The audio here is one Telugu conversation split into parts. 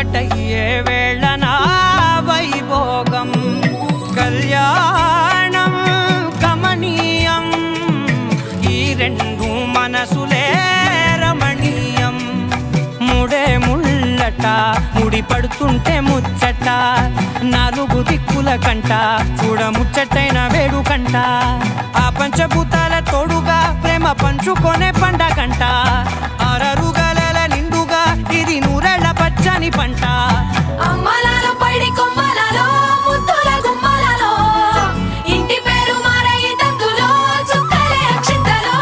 ఒకటయ్యే వేళన వైభోగం కళ్యాణం కమనీయం ఈ రెండు మనసులే రమణీయం ముడే ముళ్ళట ముడి పడుతుంటే ముచ్చట నాలుగు దిక్కుల కంట చూడ ముచ్చటైన వేడుకంట ఆ పంచభూతాల తోడుగా ప్రేమ పంచుకొనే పండగంట ఆరరుగల నిండుగా ఇది నూరెళ్ళ పచ్చని పంట అమ్మలాలో పడి కొమ్మలలో ముద్దుల గుమ్మలలో ఇంటి పేరు మారయి తందులో చుక్కలే అక్షింతలో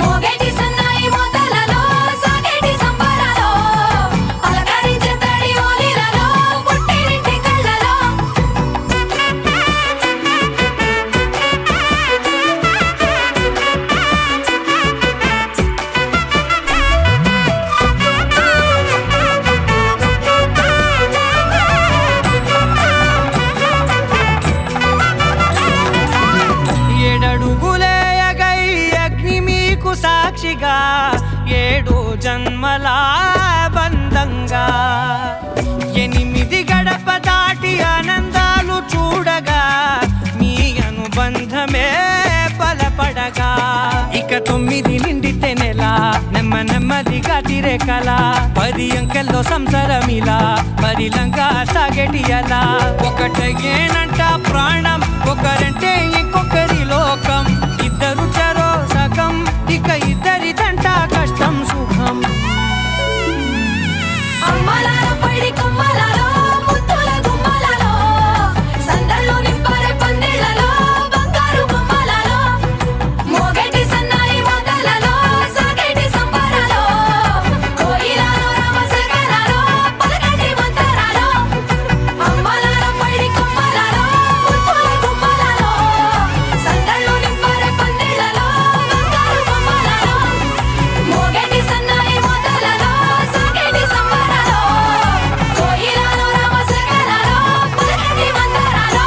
మోగేటి సన్నాయి మోతలలో సాగేటి సంబరాలో పలకరించే తడి ఓలిలలో పుట్టినింటి కళ్ళలో ఏడడుగులేయగై అగ్ని మీకు సాక్షిగా 7 జన్మల బంధంగా 8 గడప దాటి ఆనందాలు చూడగా మీ అనుబంధమే బలపడగా ఇక 9 నిండితే నెల నెమ్మదిగా తిరే కల 10 అంకెల్లో సంసారమిలా పరిలంగా సాగేటి అలా ఒకటేనంట ప్రాణం ఒకరంటే ఇంకొకరి లోకం ఇద్దరు చరో సగం ఇక ఇద్దరిదంట కష్టం సుఖం అమ్మలాలో పడి కొమ్మలలో ముద్దుల గుమ్మలలో సందళ్ళు నింపరే పందిళ్ళలో బంగారు గుమ్మలలో మోగేటి సన్నాయి మోతలలో సాగేటి సంబరాలో కోయిలలో రామసగలలో పలకటి మంతరాలో అమ్మలాలో పడి కొమ్మలలో ముద్దుల గుమ్మలలో సందళ్ళు నింపరే పందిళ్ళలో బంగారు గుమ్మలలో మోగేటి సన్నాయి మోతలలో సాగేటి సంబరాలో కోయిలలో రామసగలలో పలకటి మంతరాలో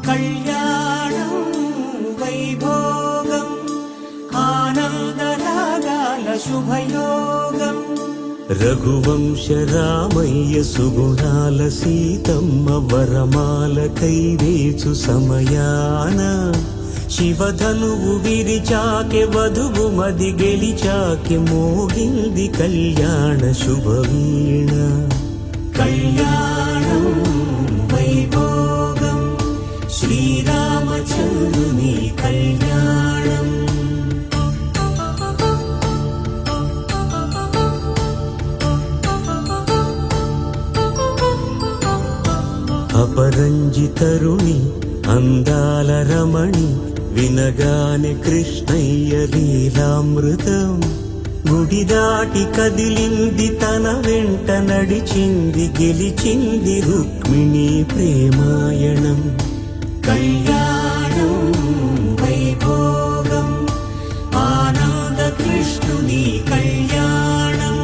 కళ్యాణం వైభోగం ఆనందరాగాల శుభయోగం రఘువంశ రామయ్య సుగుణాల సీతమ్మ వరమాల కైవేచు సమయాన శివధనువు విరిచాకె వధువు మది గెలిచాకె మోగింది కళ్యాణ శుభవీణ కళ్యాణం వైభోగం శ్రీరామచంద్రుని కళ్యాణం అపరంజితరుణి అందాల రమణి వినగానే కృష్ణయ్య లీలామృతం గుడి దాటి కదిలింది తన వెంట నడిచింది గెలిచింది రుక్మిణి ప్రేమాయణం కళ్యాణం వైభోగం ఆనంద కృష్ణుని కళ్యాణం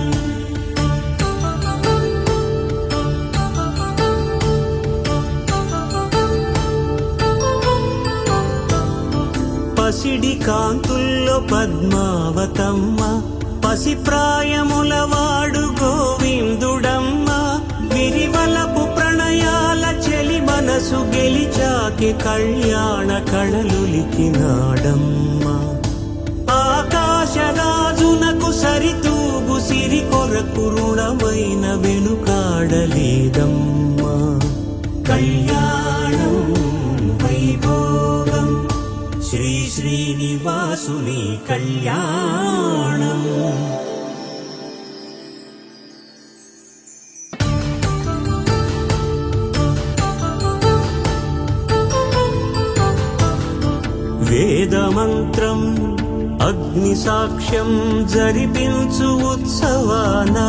పసిడి కాంతుల్లో పద్మావతమ్మ పసిప్రాయముల వాడు గోవిందుడమ్మ విరివలపు ప్రణయాల చెలి మనసు గెలిచాకి కళ్యాణ కళలులికినాడమ్మ ఆకాశరాజునకు సరితూగు సిరి కొరకు రుణమైన వెనుకాడలేదమ్మా కళ్యాణం వైభోగం శ్రీ శ్రీనివాసుని కళ్యాణం వేదమంత్రం అగ్ని సాక్ష్యం జరిపించు ఉత్సవానా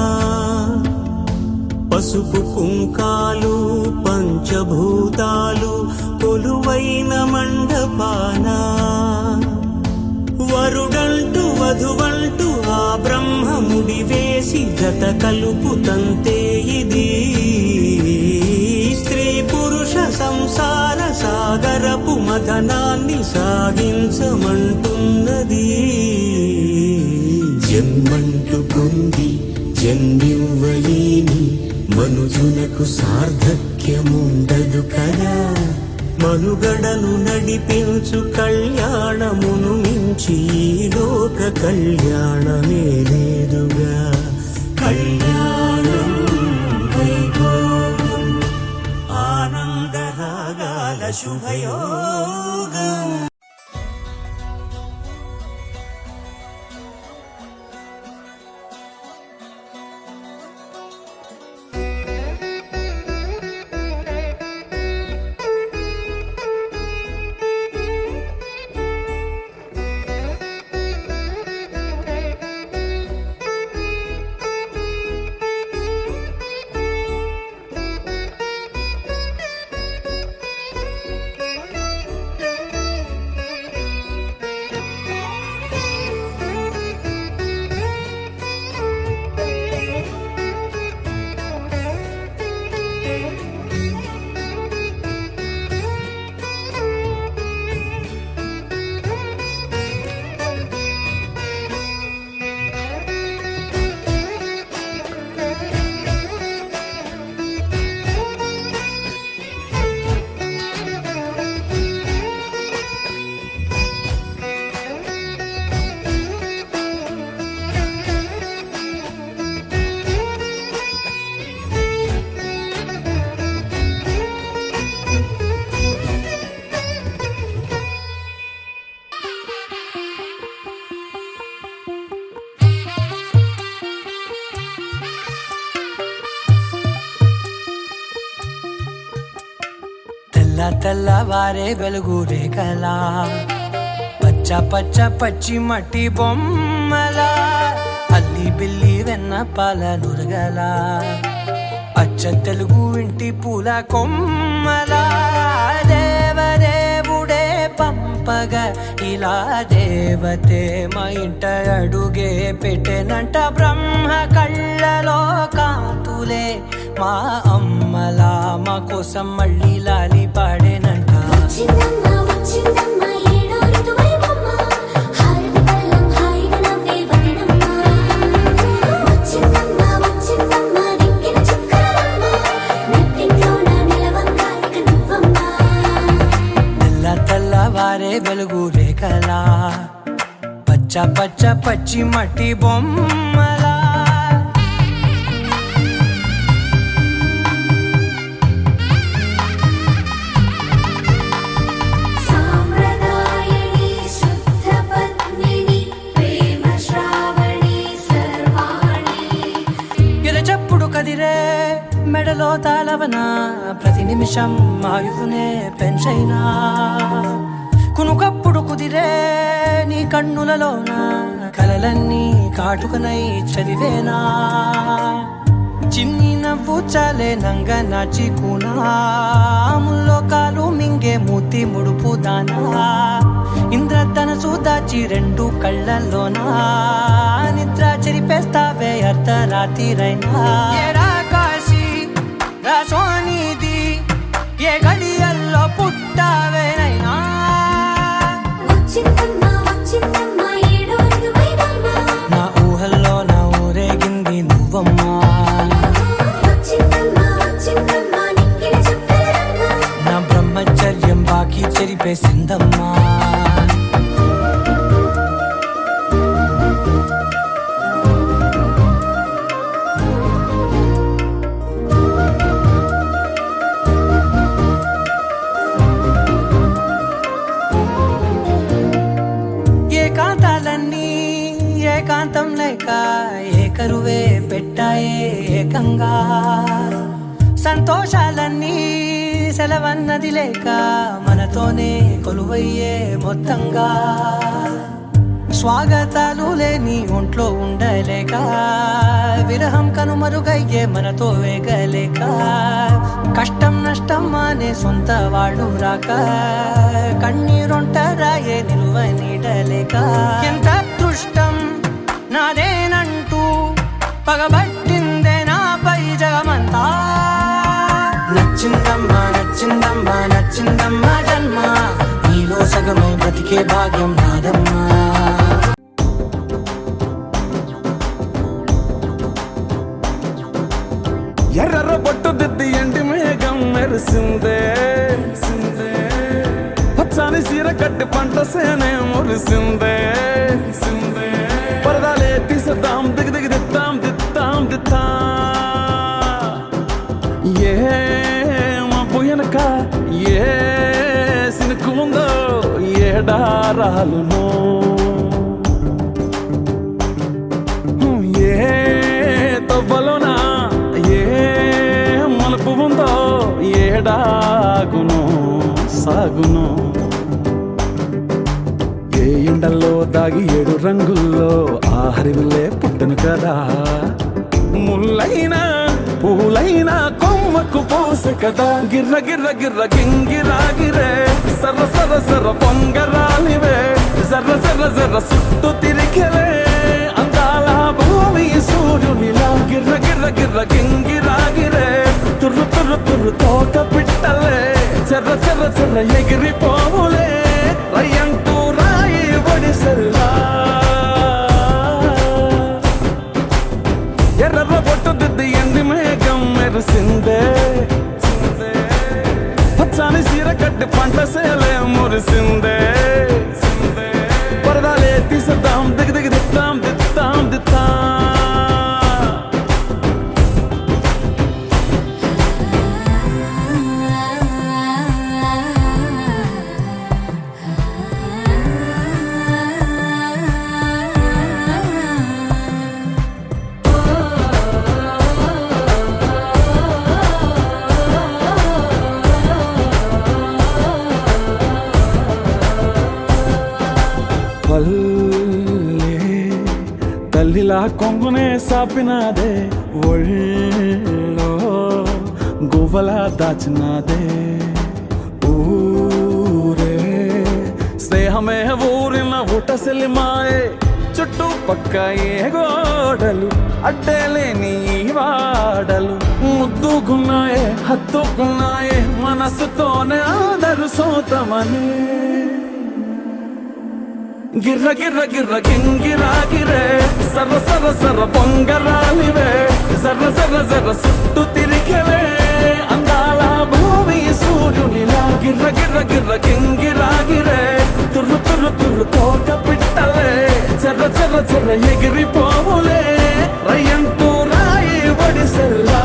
పసుపు కుంకాలు పంచభూతాలు కొలువైన మండపానా వరుడంటూ వధువంటూ ఆ బ్రహ్మముడి వేసి జత కలుపు తంతే ఇది స్త్రీ సాధనాన్ని సాగించమంటున్నది. జన్మంటూ పొంది జన్మివ్వలేని మనుజునకు సార్థక్యముండదు కదా. మనుగడను నడిపించు కళ్యాణమును మించి ఈ లోక కళ్యాణమే లేదుగా. కళ్యాణం వైభోగం ఆనందరాగాల శుభయోగం. తెల్లవారే వెలుగు రేఖలా పచ్చ పచ్చ పచ్చి మట్టి బొమ్మలా అల్లి బిల్లి వెన్న పాల నురగలా అచ్చ తెలుగు ఇంటి పూల కొమ్మలా దేవదేవుడే పంపగా ఇలా దేవతే మా ఇంట అడుగే పెట్టెనంట. బ్రహ్మ కళ్ళలో కాంతులే మా అమ్మలా మా కోసం మళ్ళీ లాలి పాడేనంట. తెల్లవారే వెలుగు రేఖలా పచ్చ పచ్చ పచ్చి మట్టి బొమ్మలా కదిరే మెడలో తాళవన ప్రతి నిమిషం ఆయువునే పెంచైనా కునుకప్పుడు కుదిరే నీ కన్నులలోన కలలన్నీ కాటుకనై చదివేనా. చిన్ని నవ్వు చాలే నంగ నాచి కూనాముల్లో కాలు మింగే మూతి ముడుపు దానా ఇంద్రధనసు దాచి రెండు కళ్ళల్లోనా నిద్ర చెరిపేస్తావే అర్ధరాత్రిరైనా. ఏరా కాశీ రాసోనిది ఏ గడియల్లో పుట్టావేనైనా. నా ఊహల్లో నా ఊరేగింది నువ్వమ్మా. నా బ్రహ్మచర్యం బాకీ చెరిపేసిందమ్మా. ఏకాంతాలన్నీ ఏకాంతం లేక ఏకరువే పెట్టాయే ఏకంగా. సంతోషాలన్నీ సెలవన్నది లేక మనతోనే కొలువయ్యే మొత్తంగా. స్వాగతాలు లేని ఒంట్లో ఉండలేక విరహం కనుమరుగయ్యే మనతో వేగలేక. కష్టం నష్టం అనే సొంత వాళ్ళు రాక కన్నీరొంటరాయే నిలువ నీడలేక. ఎంత అదృష్టం నాదేనంటూ పగబట్టిందే నాపై జగమంతా. నచ్చిందమ్మా నచ్చిందమ్మా నచ్చిందమ్మా జన్మ ఈ భాగమై బతికే భాగ్యం నాదమ్మా. ఎర్ర బొట్టు దిద్ది ఎండి మేఘం మెరిసిందే, పచ్చని సీర కట్టి పంట సేనే మురిసిందే. పరదాలే తీసేద్దాం దిగి దిగి దిత్తాం దిత్తాం దిత్తా. ఏ మబ్బు వెనక ఏ సినుకు ఉందో ఏడారాలునో, ఏ తవ్వలోనా ఏ మలుపు ఉందో ఏడాగును సాగును. ఏ ఎండల్లో దాగి 7 రంగుల్లో ఆహరివిల్లే పుట్టను కదా. ముల్లైనా పూలైనా కొమ్మకు పోసే కదా. గిర్ర గిర్ర గిర్ర గింగిరాగిరే సర్ర సర్ర సర్ర పొంగరాలివే. జర్ర జర్ర జర్ర సుట్టు తిరిగలే అందాల భూమి సూర్యునిలా. గిర్ర గిర్ర గిర్ర గింగిరాగిరే తుర్రు తుర్రు తుర్రు తోక పిట్టలే. చెర్ర చెర్ర చెర్ర ఎగిరిపోవులే రయ్యంటూ రాయి ఒడిసెల్లా. ఎర్ర బొట్టు దిద్ది ఎండి మేఘం మెరిసిందే, పచ్చని సీర కట్టి పంట సేలే మురిసిందే. పరదాలే తీసేద్దాం దిగి దిగి దిత్తాం దిత్తాం దిత్తా. తల్లిలా కొంగునే సాపినాదే, ఒళ్ళో గువ్వలా దాచినాదే. ఊరే స్నేహమే ఊరిన ఊటసెల్లి మాయే. చుట్టుపక్క ఏ గోడలు అడ్డేలేని ఈ వాడలు. ముద్దుకున్నాయే హత్తుకున్నాయే మనసుతోనే అందరు సోతమని. గిర్ర గిర్ర గిర్ర గింగిరాగిరే సర్ర సర్ర సర్ర పొంగరాలివే. జర్ర జర్ర జర్ర సుట్టు తిరిగలే అందాల భూమి సూర్యునిలా. గిర్ర గిర్ర గిర్ర గింగిరాగిరే తుర్రు తుర్రు తుర్రు తోక పిట్టలే. చెర్ర చెర్ర చెర్ర ఎగిరిపోవులే రయ్యంటూ రాయి ఒడిసెల్లా.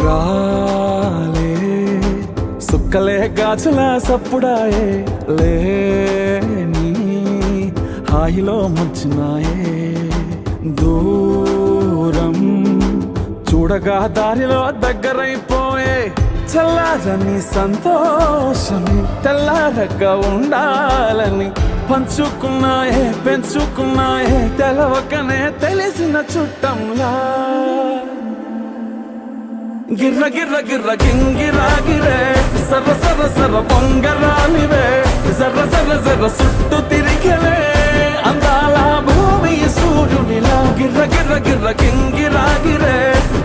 రాలే సుక్కలే గాజుల సప్పుడాయే లేని హాయిలో ముంచినాయే. దూరం చూడగా దారిలో దగ్గరైపోయే చల్లారని సంతోషమే. తెల్లారగా ఉండాలని పంచుకున్నాయే పెంచుకున్నాయే తెలవకనే తెలిసిన చుట్టంలా. గిర్ర గిర్ర గిర్ర గింగిరాగిరే సర్ర సర్ర సర్ర పొంగరాలివే. జర్ర జర్ర జర్ర సుట్టు తిరిగలే అందాల భూమి సూర్యునిలా. గిర్ర గిర్ర గిర్ర గింగిరాగిరే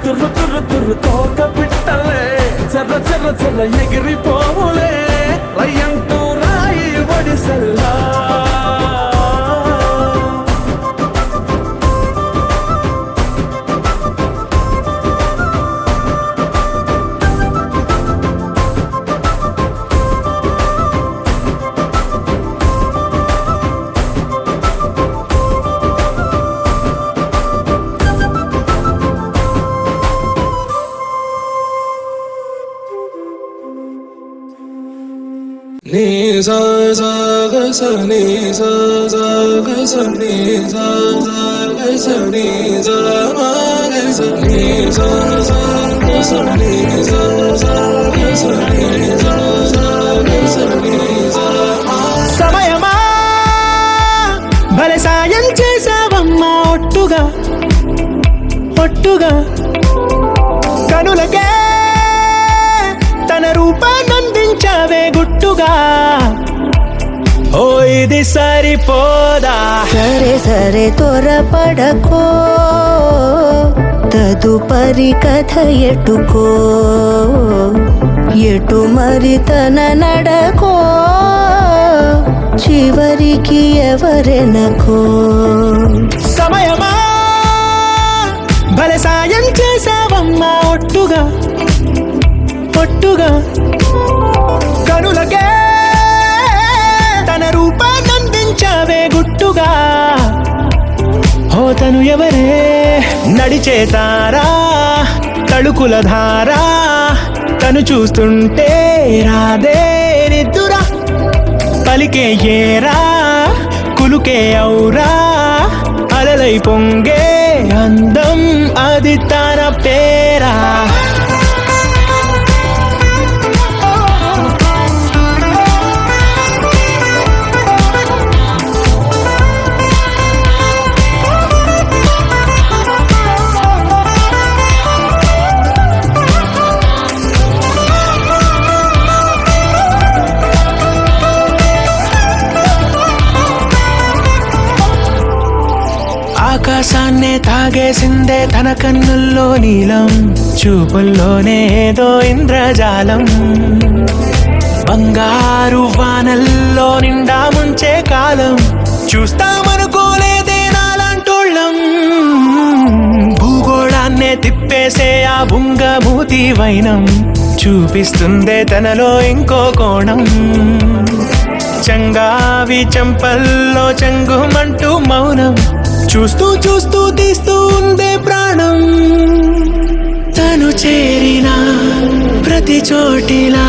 తుర్రు తుర్రు తుర్రు తోక పిట్టలే. చెర్ర చెర్ర చెర్ర ఎగిరిపోవులే రయ్యంటూ రాయి ఒడిసెల్లా. ni sa sa ga sa ni sa sa ga sa ni sa sa ga sa ni sa ma ga sa ni sa sa ga sa ni sa sa ga sa ni sa sa ga sa ni sa ma. సమయమా భలే సాయం చేసావమ్మా ఒట్టుగా ఒట్టుగా కనులకే తన రూపాన్నందించావే గుట్టుగా ఓ ఇది సరిపోదా సరే సరే త్వరపడకో తదుపరి కథ ఎటుకో ఎటు మరి తన నడకో చివరికి ఎవరెనకో సమయమా భలే సాయం చేసావమ్మా ఒట్టుగా ఒట్టుగా కనులకే తన రూపాన్నందించావే గుట్టుగా ఓ తను ఎవరే నడిచే తారా తళుకుల ధారా తను చూస్తుంటే రాదే నిద్దురా పలికే ఏరా కులుకే ఔరా అలలై పొంగే అందం అది తన పేరా ఆకాశాన్నే తాగేసిందే తన కన్నుల్లో నీలం చూపుల్లోనే ఏదో ఇంద్రజాలం బంగారు వానల్లో నిండా ముంచే కాలం చూస్తామనుకోలేదే నాలాంటోళ్ళం భూగోళాన్నే తిప్పేసే ఆ బుంగమూతి వైనం చూపిస్తుందే తనలో ఇంకో కోణం చంగావి చంపల్లో చంగుమంటూ మౌనం చూస్తూ చూస్తూ తీస్తూ ఉందే ప్రాణం తను చేరిన ప్రతి చోటిలా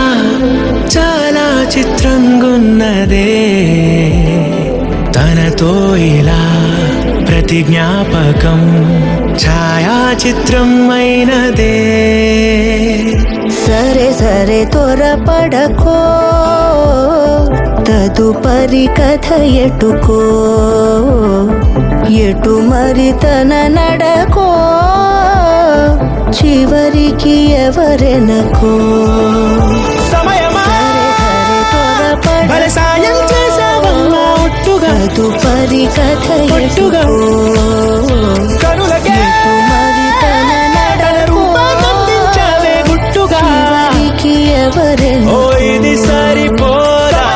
చాలా చిత్రంగున్నదే తనతో ఇలా ప్రతి జ్ఞాపకం ఛాయాచిత్రం అయినదే సరే సరే త్వరపడకో తదుపరి కథ ఎటుకో ఎటు మరి తన నడకో చివరికి ఎవరెనకో సమయమా సరే సరే భలే సాయం చేసావమ్మా ఒట్టుగా తదుపరి కథ ఒట్టుగా కనులకే ఎటు మరి తన తన నడకో రూపాన్నందించావే గుట్టుగా చివరికి ఓ ఎవరెనకో ఇది సరిపోదా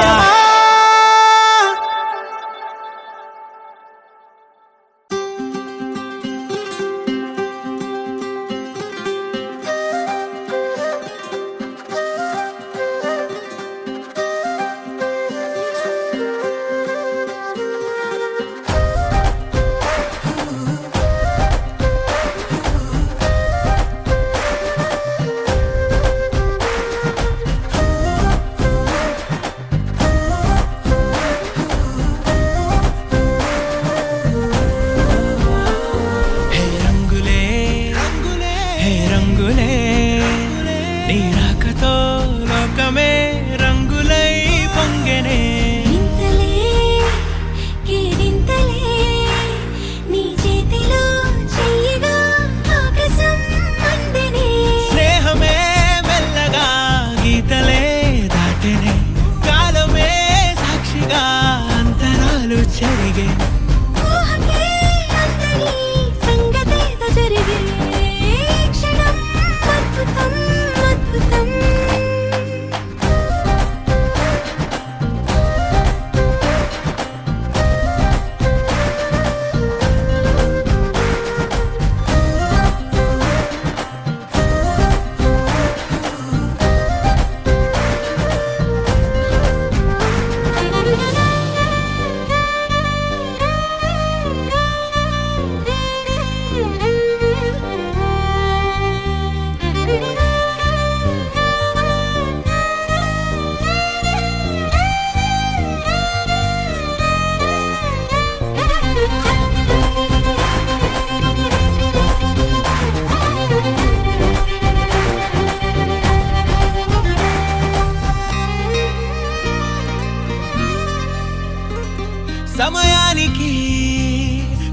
సమయానికి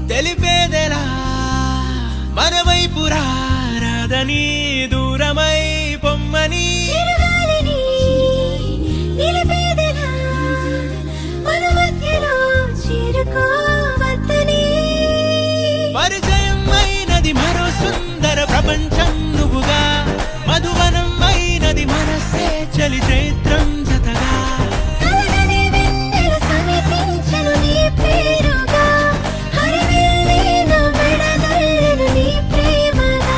తెలిపేదెలా మన వైపు రాదని దూరమై పొమ్మని చిరుగాలిని నిలిపేదెలా మన మధ్యలో చేరుకోవద్దని పరిచయం అయినది మరో సుందర ప్రపంచం నువ్వుగా మధువనం అయినది మనసే చలి చైత్రం జతగా కలగని వెన్నెల సమీపించను నీ పేరుగా హరివిల్లి నా మెడదల్లెను నీ ప్రేమగా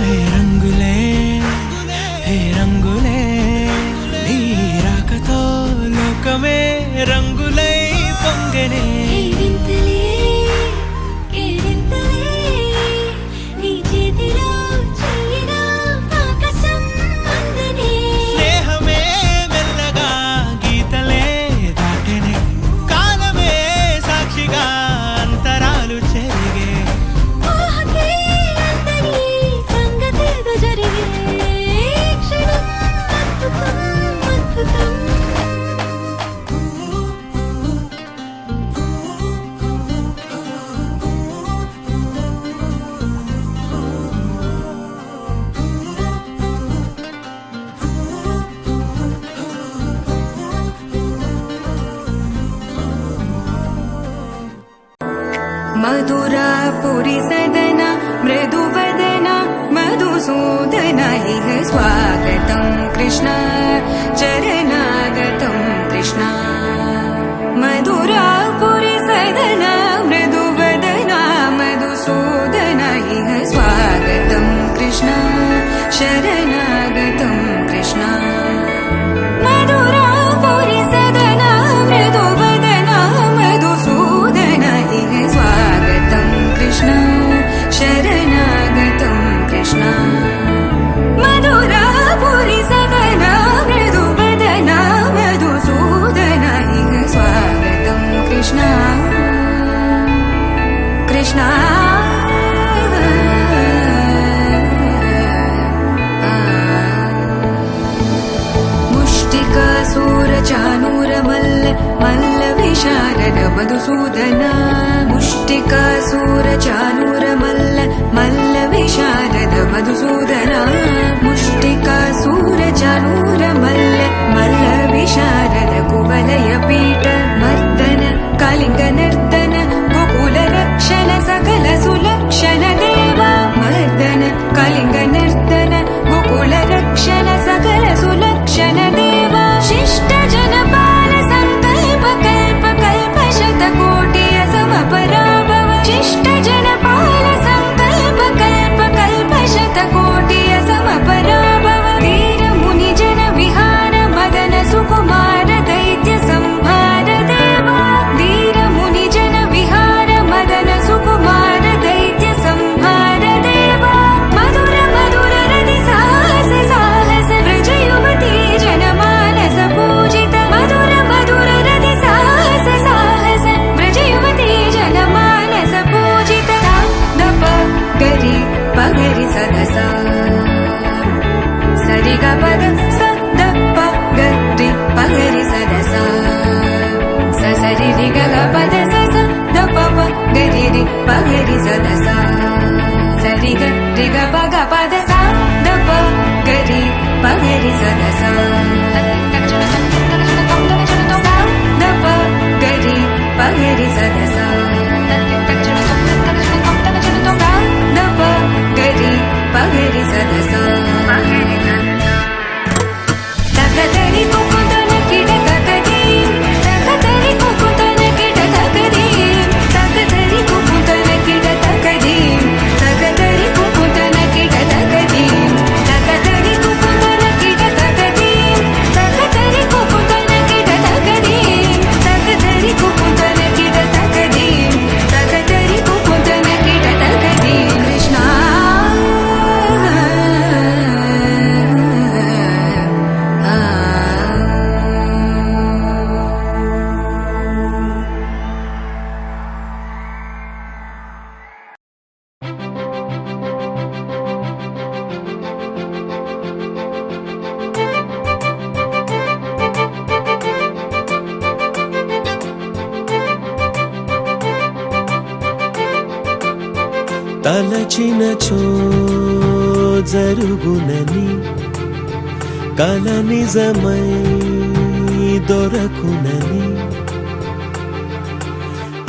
హే రంగులే హే రంగులే నీ రాకతో లోకమే రంగులై పొంగనే ఈ వింతలే కేరింతలే నీ చేతిలో చెయ్యినా ఆకాశం అందనే స్నేహమే మెల్లగా గీతలే దాటెనే కాలమే సాక్షిగా అంతరాలు చెరిగే ఊహకే అందని సంగతేదో జరిగే క్షణం అద్భుతం అద్భుతం मधुरापुरी सदना मृदुवदना मधुसूदन इह स्वागतं कृष्ण चरणागतं कृष्ण मधुरापुरी सदना मृदुवदना मधुसूदन इह स्वागतं कृष्ण शरणागतं कृष्ण मधुरापुरी सदना मृदुवदना मधुसूदन इह स्वागतं कृष्ण शरणागतं कृष्ण मधुरापुरी सदना मृदुवदना मधुसूदन इह स्वागतं कृष्ण कृष्ण मुष्टिकासूरचानूरमल्ल मल्लविशारद मधुसूदन मुष्टिकासूरचानूरमल्ल मल्लविशारद मधुसूदन मुष्टिकासूरचानूरमल्ल मल्लविशारद कुवलयपीठ मर्दन कलिङ्गनर्दन गोकुलरक्षण सकल सुलक्षण देवा मर्दन कलिङ्गनर्दन गोकुलरक्षण सकल सुलक्षण देवा शिष्ट जनपाल संकल्प कल्प कल्प शतकोटि असमपराभव शिष्ट जनपाल संकल्प कल्प कल्प शतकोटि असमपराभव वीर मुनि जन विहार मदन सुकुमार दैत्य संहार देवा वीर मुनि जन विहार मदन सुकुमार दैत्य संहार देवा मधुर मधुर रति साहस साहस व्रज युवती जनमानस पूजित मधुर मधुर रति साहस साहस व्रज युवती जनमानस पूजित सा दप गरि पगरि सदसा सरि ग पद स द प गरि पगरि सदसा स सरि रि ग ग पद स स द प प गरि रि पगरि सदसा सरि ग रि ग प ग पद सा द प गरि पगरि सदसा सा द प गरि पगरि सदसा सा द प गरि पगरि सदसा तकदरि कुकुतन किड तकदी तकदरि कुकुतन किड तकदी तकदरि कुकुतन किड तकदी तकदरि कुकुतन किड తలచినచో జరుగునని కల నిజమై దొరకునని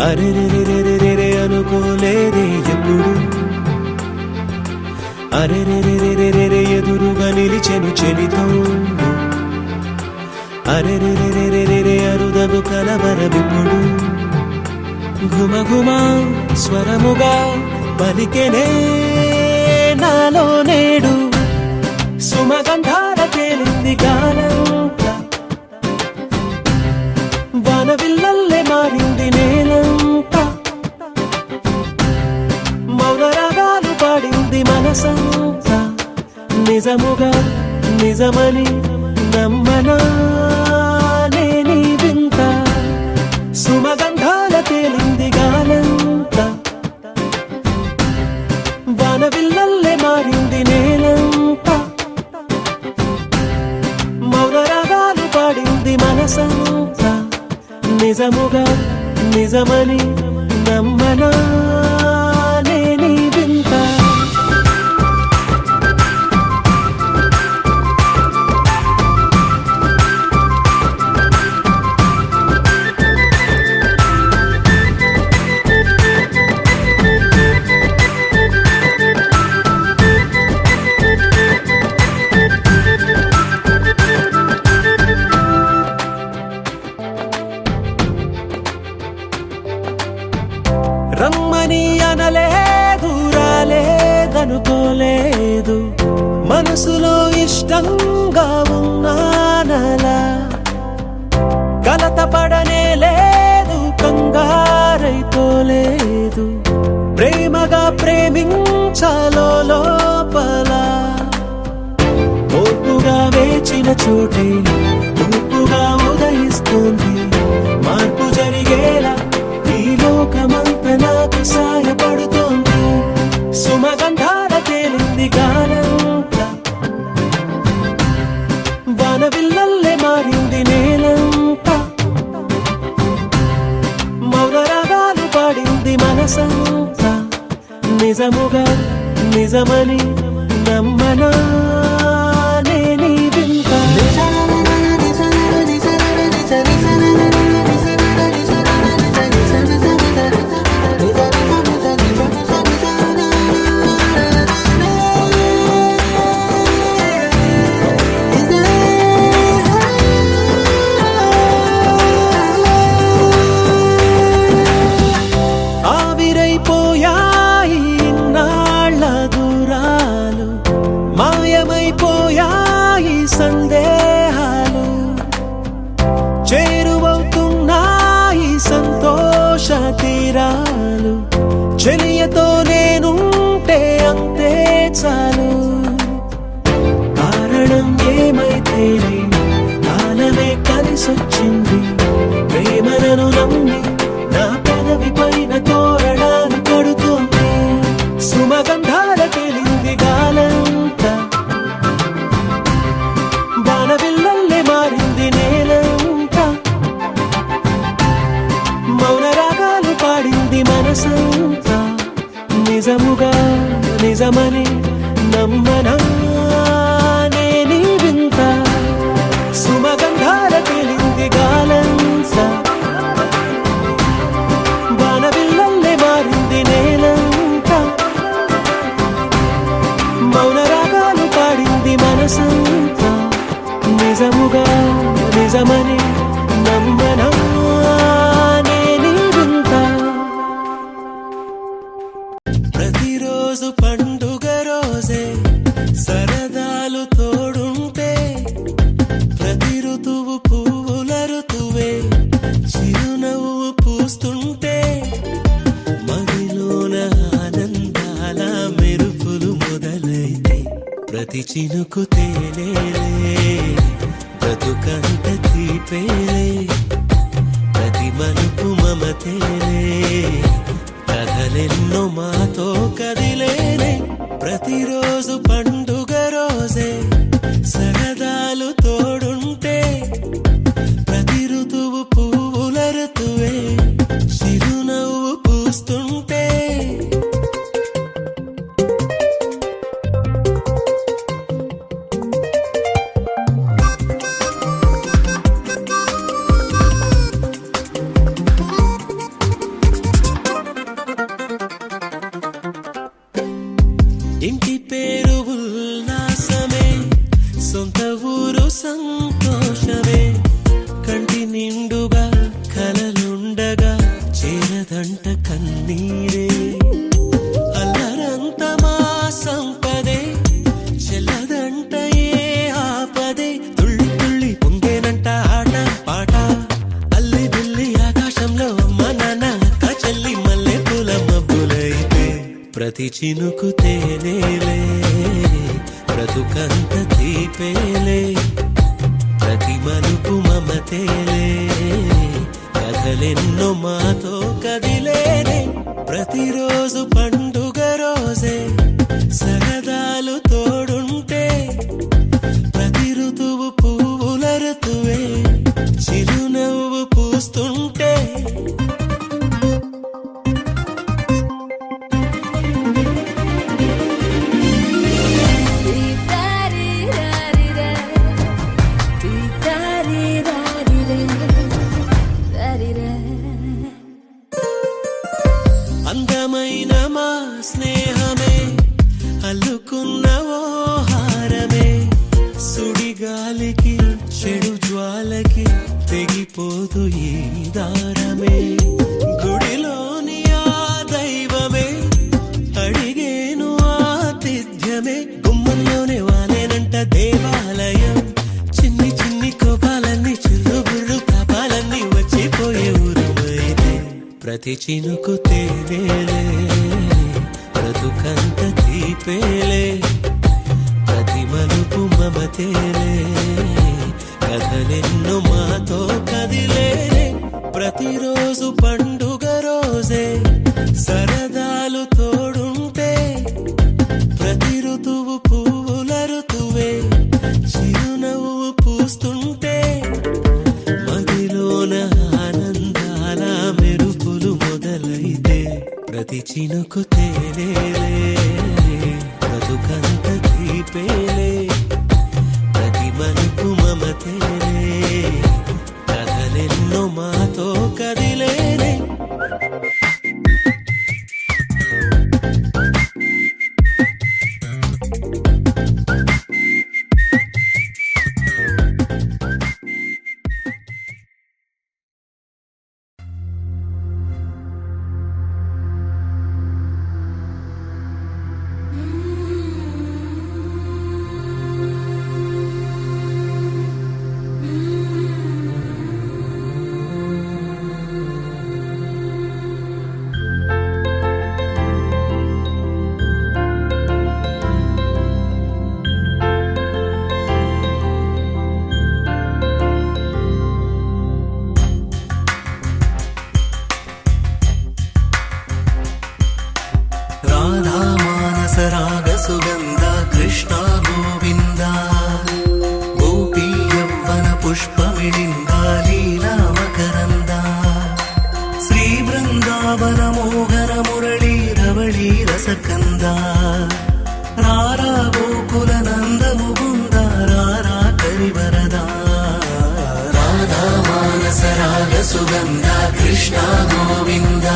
అరెరెరెరెరెరె అనుకోలేదే ఎప్పుడు అరెరెరెరెరెరె ఎదురుగా నిలిచెను చెలితోడు అరెరెరెరెరెరె అరుదను కలవరమిప్పుడు ఘుమఘుమ స్వరముగా పలికెనే నాలో నేడు సుమగంధాల తేలింది గానంతా వానవిల్లల్లే మారింది నేలంతా మౌన రాగాలు పాడింది మనసంతా నిజముగా నిజమని నమ్మనా నేనీ వింత సుమగంధాల తేలింది గానంతా వానవిల్లల్లే మారింది నేలంతా మౌన రాగాలు పాడింది మనసంతా నిజముగా నిజమని నమ్మనా నేనీ వింత రమ్మని అనలేదు రాలేదనుకోలేదు మనసులో ఇష్టంగా ఉన్నానలా కలత పడనే లేదు కంగారైపోలేదు ప్రేమగా ప్రేమించాలో లోపల ఓర్పుగా వేచిన చోటే తూర్పుగా ఉదయిస్తుంది మార్పు జరిగేలా ఈ లోకమంత నాకు సాయపడుతోంది సుమగంధాల తేలింది గానంతా వానవిల్లల్లే మారింది నేలంతా మౌన రాగాలు పాడింది మనసంతా నిజముగా నిజమని నమ్మనా నేనీ వింత ఆవిరైపోయాయి ఇన్నాళ్ళ దూరాలు మాయమైపోయాయి సందేహాలు చేరువవుతున్నాయి సంతోష తీరాలు చెలియతో నేనుంటే అంతే చాలు కారణం ఏమైతేనే కాలమే కలిసొచ్చింది ప్రేమలను నమ్మి నా పెదవి పైన తోరణాలు కడుతుంది సుమగంధాల తేలింది గాలంతా వానవిల్లల్లే మారింది నేలంతా మౌన రాగాలు పాడింది మనసంతా నిజముగా నిజమని నమ్మనా నేనీ వింత సుమగంధాల తేలింది గాలంతా వానవిల్లల్లే మారింది నేలంతా మౌన రాగాలు పాడింది మనసంతా నిజముగా నిజమని నమ్మనా నేనీ వింత ప్రతిరోజు పండుగ రోజే సరదాలు తోడుంటే ప్రతి ఋతువు పువ్వుల ఋతువే చిరునవ్వు పూస్తుంటే మదిలోన ఆనందాల మెరుపులు మొదలైతే ప్రతి చినుకు తేలేలే బ్రతుకంత తీపేలే ప్రతి మలుపు మమతేలే కథలెన్నో మాతో కదిలేనే ప్రతిరోజు పండుగ రోజే సరదాలు తోడుంటే ప్రతి ఋతువు పువ్వుల ఋతువే చిరునవ్వు పూస్తుంటే ప్రతి చినుకు తేనేలే బ్రతుకంత తీపేలే ప్రతి మలుపు మమతేలే కథలెన్నో మాతో కదిలేనే ప్రతిరోజు పండుగ రోజే సరదాలు తోడుంటే ప్రతి ఋతువు పువ్వుల ఋతువే చిరునవ్వు పూస్తుంటే అందమైన మా స్నేహమే అల్లుకున్న ఓ హారమే సుడిగాలికి చెడు జ్వాలకి తెగిపోదు ఈ దారమే గుడిలోని ఆ దైవమే అడిగేను ఆతిథ్యమే గుమ్మంలోనే వాలేనంట దేవాలయం చిన్ని చిన్ని కోపాలన్నీ చిల్లుబుర్రు పాపాలన్నీ వచ్చిపోయే ఊరుమైతే ప్రతి చినుకు తేనేలే బ్రతుకంత తీపేలే ప్రతి మలుపు మమతేలే కథలెన్నో మాతో కదిలేనే ప్రతిరోజు పండుగ రోజే సరదాలు తోడుంటే ప్రతి ఋతువు పువ్వుల ఋతువే చిరునవ్వు పూస్తుంటే మదిలోన ఆనందాల మెరుపులు మొదలైతే ప్రతి చినుకు తేనేలే బ్రతుకంత తీపేలే ప్రతి మలుపు మమతేలే కథలెన్నో మాతో కదిలేనే राधा मानस राग सुगंध कृष्ण गोविंद गोपी यौवन पुष्पमिलिंद लीला मकरंद श्री वृंदावन मोहन मुरली रवळी रसकंद रारा गोकुल नंद मुकुंद रारा करिवरदा राधा मानस राग सुगंध कृष्ण गोविंद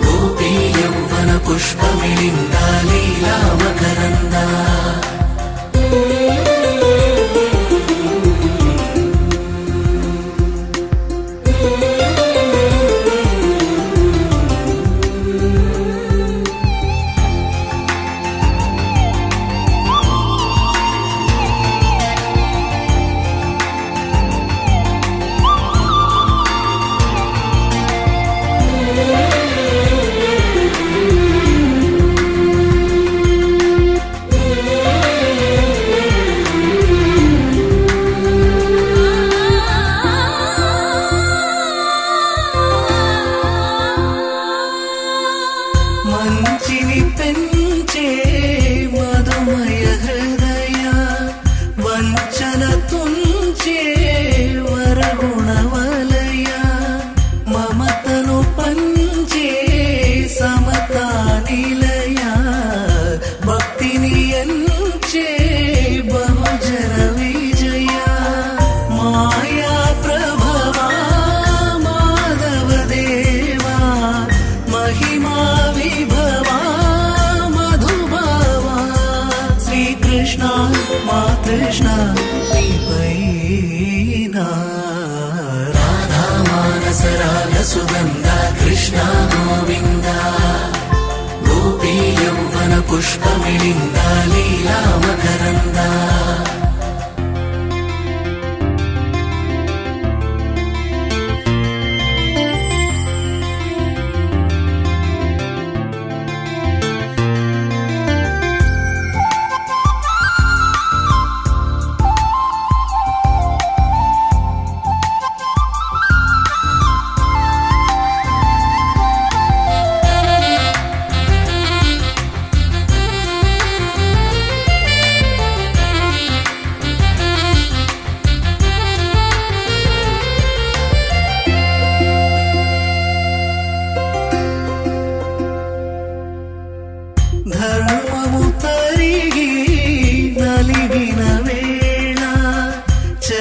गोपी यौवन पुष्पमिलिंद लीला मकरंद మంచిని పెంచే మధుమయ హృదయ వంచన తుంచే వరగుణవలయ మమతను పంచే సమతా నిలయ భక్తిని ఎంచే బహుజన విజయ మాయా ప్రభవా మాధవ దేవా महिमा विभवा मधुभावा श्री कृष्ण मा कृष्ण दीपैना राधा मानस राग सुगंध कृष्ण गोविंद गोपी यौवन पुष्पमिलिंद लीला मकरंद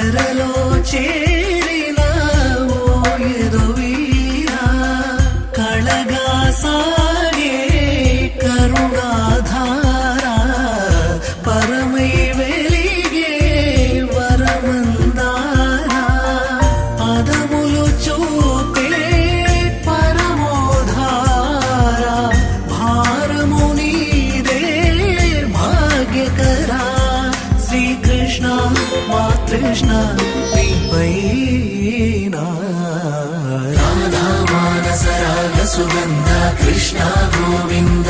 చెరలో చేరిన ఓ ఎదువీరా కళగా సాగే కరుణాధార పరమై వెలిగే వరమందార పదములు చూపే పరమోధార భారము నీదే భాగ్యకరా శ్రీకృష్ణ మా కృష్ణ నీపైనా రాధా మానస రాగ సుగంధ కృష్ణ గోవింద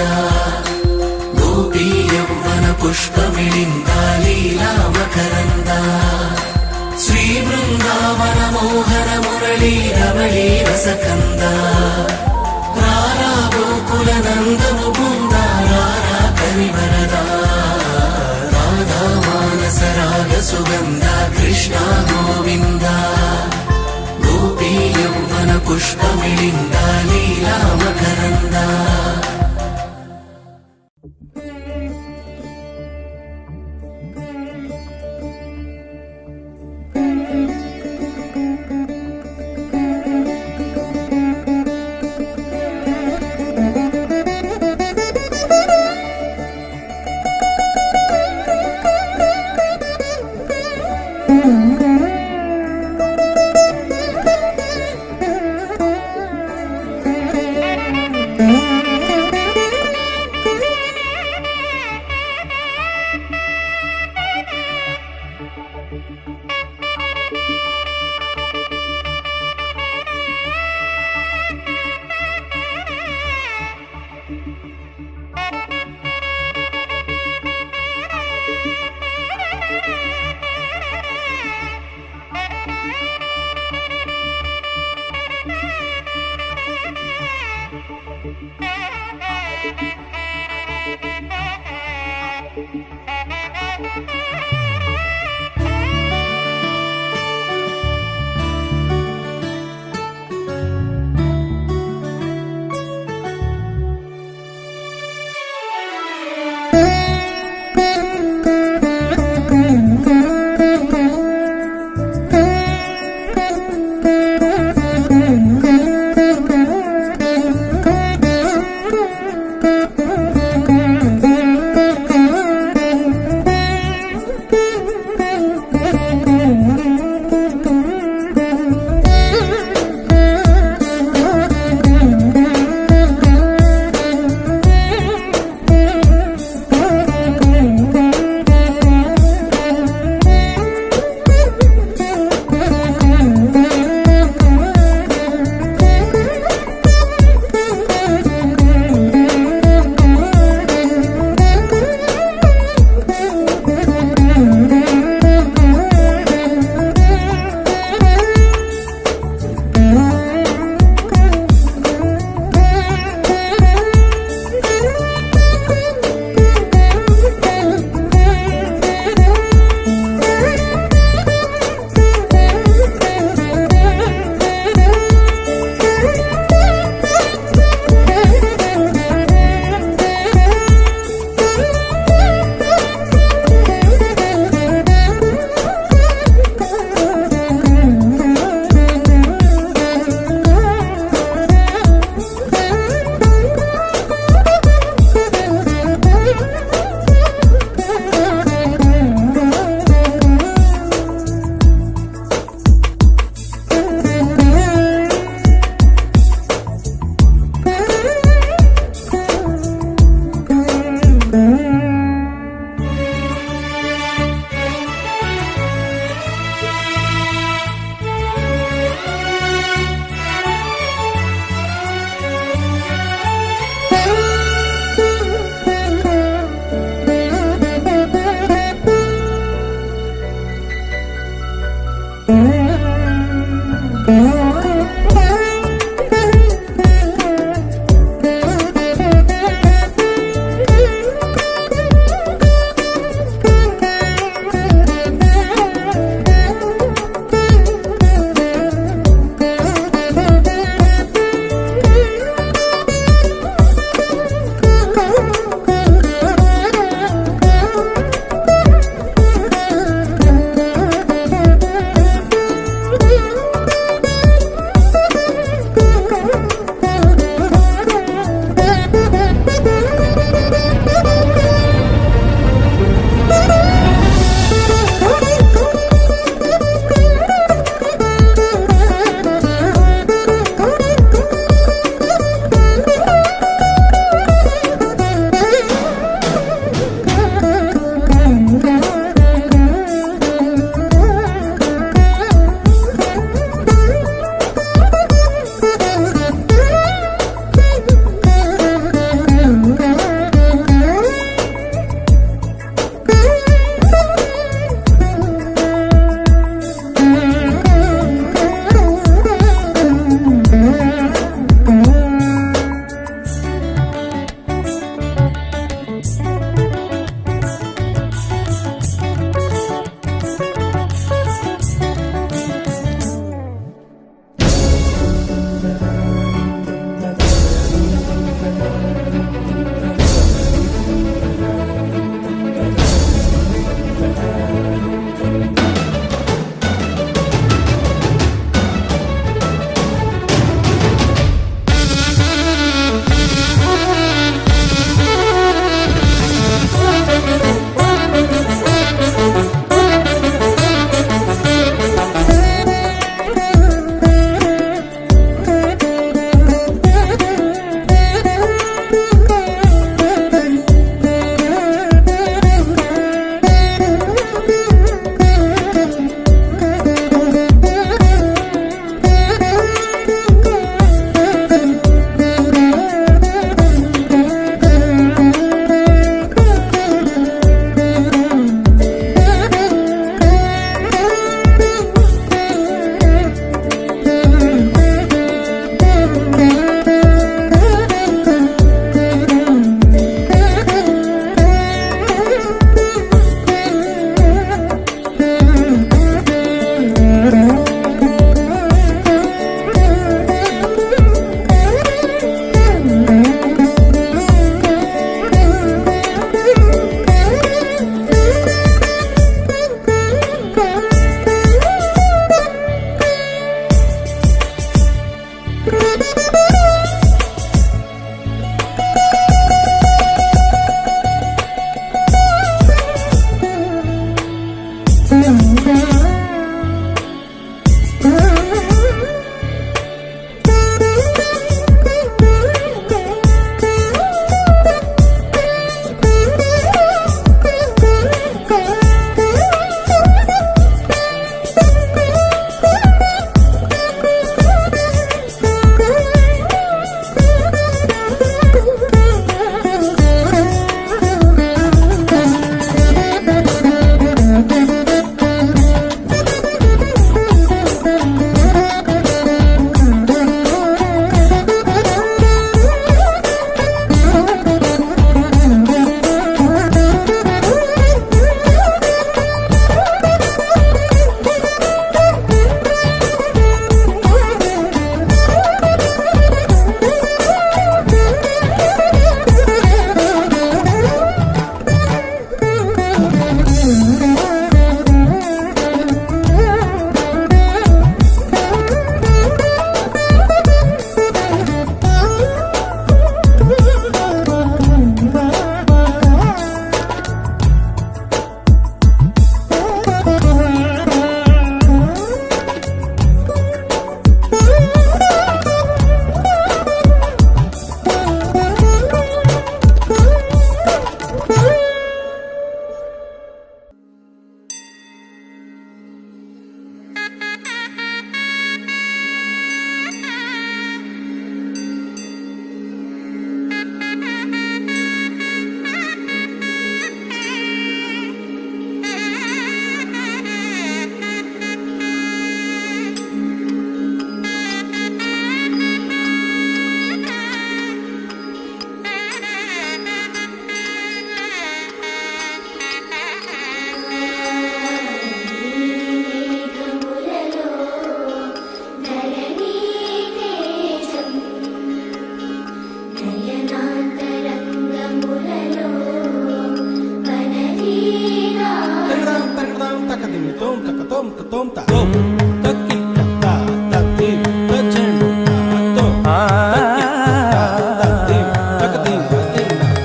గోపీ యౌవన పుష్పమిళింద లీలా మకరంద శ్రీ బృందావన మోహన మురళీ రమళీ రసకంద రారా గోకుల నందము బృంద రారా కరివరదా రాధా మానస రాగ సుగంధ కృష్ణ గోవింద గోపీ యౌవన పుష్పమిళింద లీలా మకరంద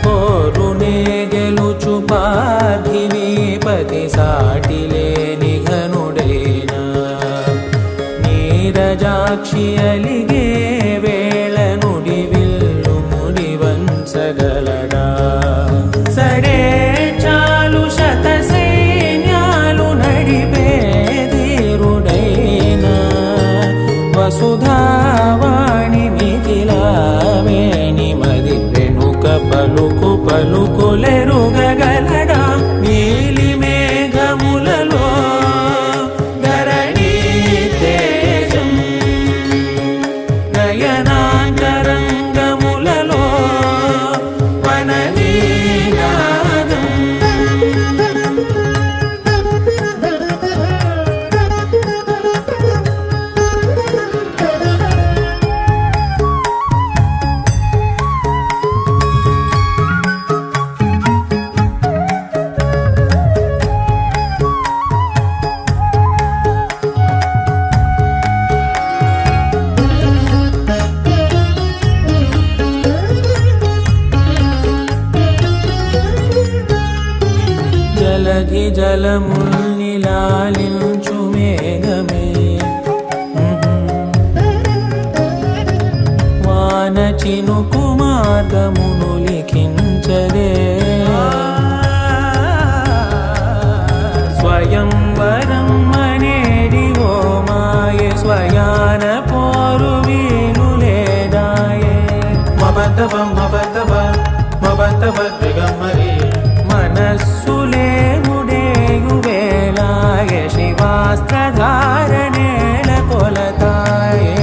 పోరునే గెలుచు పార్థివీపతి సాటిలేని ఘనుడేనా నీరజాక్షి అలిగే వేళ నుడి విల్లు ముడి వంచగలడా సడే చాలు శత సైన్యాలు నడిపే ధీరుడైనా వసుధావాణి మిథిలావేణి మది వెనుక పలుకు పలుకులెరుగగలడా నీలి మేఘములలో ధరణి తేజం నయనాంతరంగములలో వననీనాదం జలధి జలముల్ని లాలించు మేఘమే వాన చినుకు మార్గమును లిఖించదే స్వయంవరం అనేది ఓ మాయ స్వయాన పోరు వీలు లేదాయే మబద్దబ మబద్దబ మబద్దబ దిగమ్మరి మనస్సులే ముడేయు వేళాయ శివాస్త్రధారణేల కొలతాయే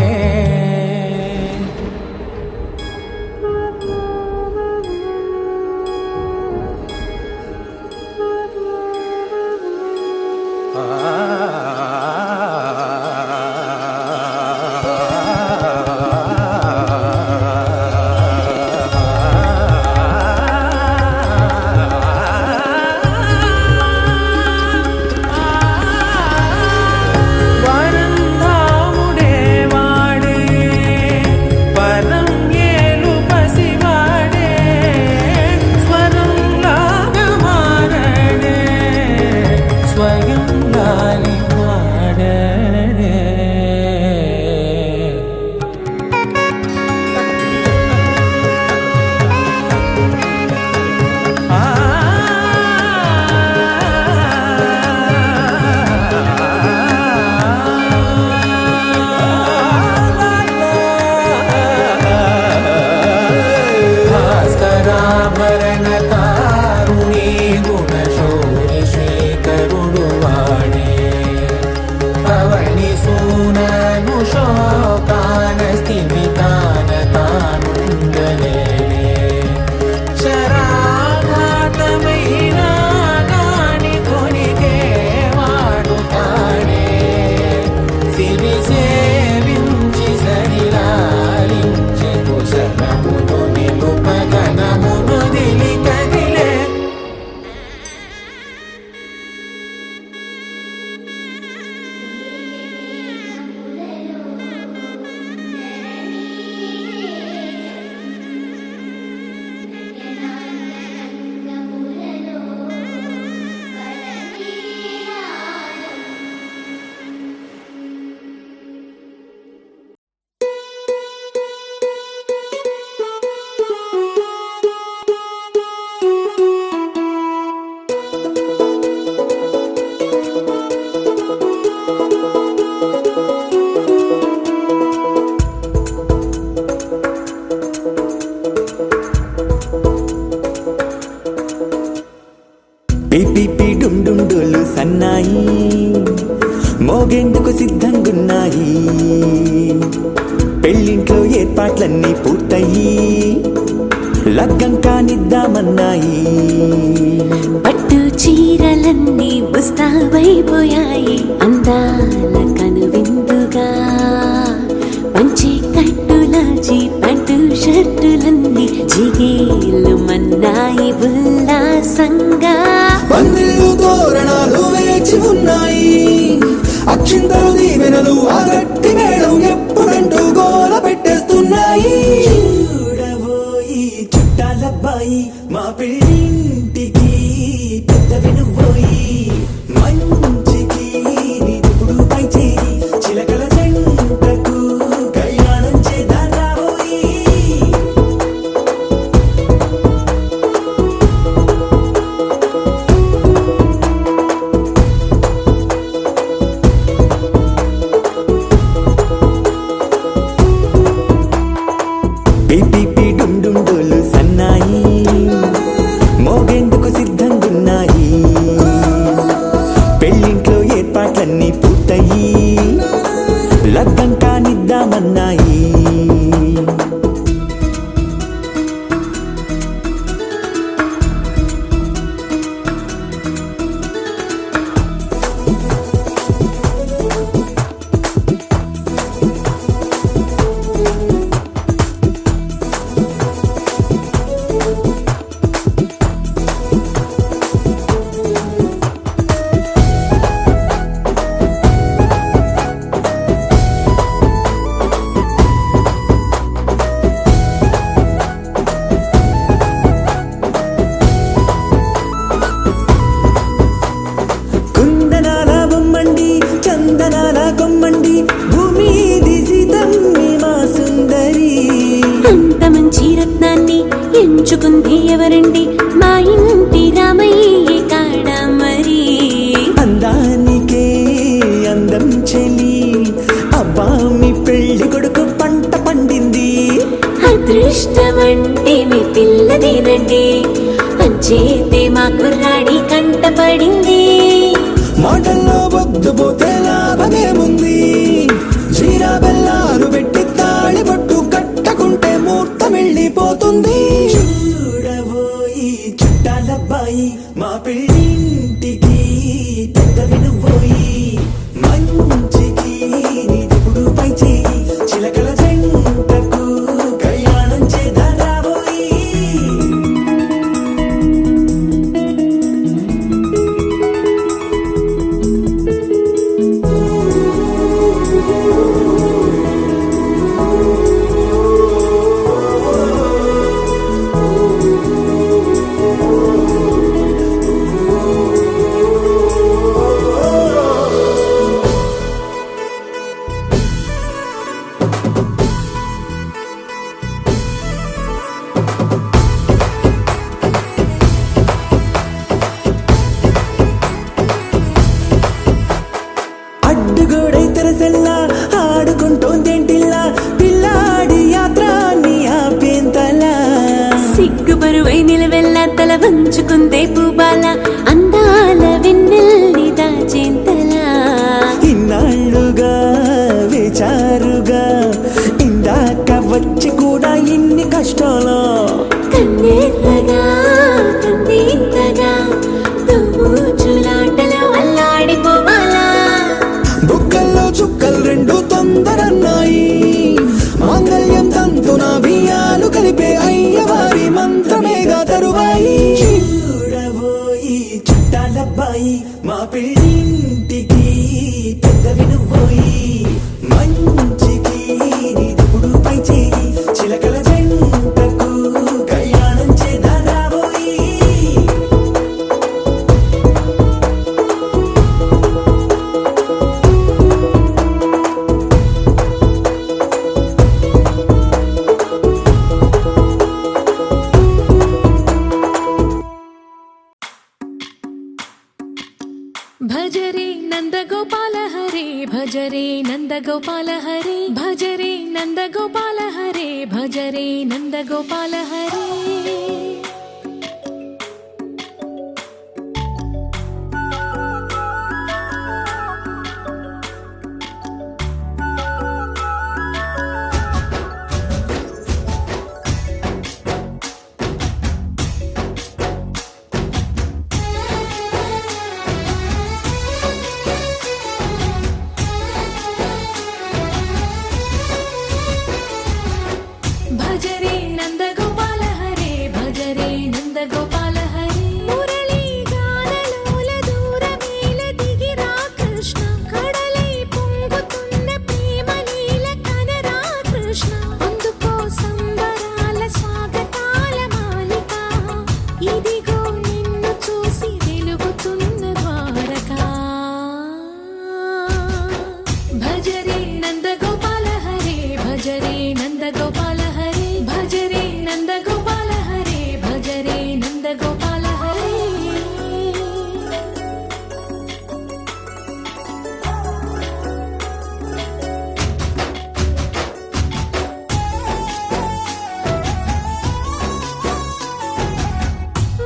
భాస్కరాభరణకారుణీ గుణశౌరి శ్రీకరుడు వాడే పవని సూనను శోకాన స్థిమితాన తానుండలేనే శరాఘాతమైన గాని కొనికే వాడుతాడే సిరి సేవించి సరిలాలించి కుశలమును నిలుపగనమును దిలి కదిలే పిపి డుండుండులు సన్నాయి మోగేందుకు సిద్ధంగున్నాయి పెళ్ళింట్లో ఏర్పాట్లన్నీ పూర్తయి లగ్గం కానిద్దామన్నాయి పట్టు చీరలన్నీ ముస్తాబైపోయాయి అందాల కనువిందుగా పంచి కట్టులాచి పంటు షర్టులన్నీ జిగేలు మన్నాయి ఉల్లాసంగా పందిళ్ళు తోరణాలు వేచి ఉన్నాయి అక్ష చింతలు దీవెనలు ఆ గట్టి మేడం ఎప్పుడంటూ గోల పెట్టేస్తున్నాయి. చూడబోయి చుట్టాలబ్బాయి మా పెళ్ళింటికి పెద్దవి నువ్వోయి, మంచికి నీదిప్పుడు పై చేయి చిలకల జంటకు కళ్యాణం చేద్దాం రాబోయి. పిపి డుమ్ డుమ్ డోలు సన్నాయి మోగేందుకు సిద్ధంగున్నాయి. పెళ్ళింట్లో ఏర్పాట్లన్నీ పూర్తయి లగ్గం కానిద్దామన్నాయి. కుందనాల బొమ్మండి చందనాల కొమ్మండి భూమి దిశితమ్మి మా సుందరి. అంత మంచి రత్నాన్ని ఎంచుకుంది ఎవరండి, మా ఇంటి రామయ్య కాడ మరి. అందానికే అందం చెలి అబ్బా మీ పెళ్లి కొడుకు పంట పండింది. అదృష్టమంటే మీ పిల్లదేనండి, అంచేతే మా కుర్రాడి కంట పడింది. మాటల్లో బొద్దు పోతే లాభమేముంది, జీరా బెల్లాలు పెట్టి తాళి పట్టు కట్టకుంటే ముహూర్తం వెళ్ళిపోతుంది. చూడబోయి చుట్టాలబ్బాయి మా పెళ్ళింటికి పెద్దవి నువ్వోయి, మంచికి నీదిప్పుడు పై చేయి చిలకల జంటకు కళ్యాణం చేద్దాం రాబోయి. అడ్డుగోడై తెరసెల్లా ఆడుకుంటోందేంటిల్లా పిల్లాడి యాత్రాన్ని ఆపేంతలా. సిగ్గుబరువై నిలవెల్లా తల వంచుకుందే పూబాల, అందాల వెన్నెల్ని దాచేంతలా. ఇన్నాళ్ళుగా వేచారుగా ఇందాక వచ్చి కూడా ఇన్ని కష్టాలు. కన్నెర్రగా కందింతగా తూచులాటలో అల్లాడిపోవాలా. బుక్కల్లో చుక్కలు రెండు తొందరన్నాయి, మాంగళ్యం తంతున బియ్యాలు కలిపే అయ్యవారి మంత్రమేగా తరువాయి. చూడబోయి చుట్టాలబ్బాయి మా పెళ్ళింటికి పెద్దవి నువ్వోయి, మంచికి నీదిప్పుడు పై చేయి చిలకల జంటకు కళ్యాణం చేద్దాం రాబోయి. భజరే నందగోపాల హరే, భజరే నందగోపాల హరే, భజరే నందగోపాల హరే, భజరే నందగోపాల హరే. భజరే నందగోపాల హరే, భజరే నంద గోపాల హరే భజ రే నంద గోపాల హరే భజ రే నంద గోపాల హరే భజ రే నంద గోపాల హరే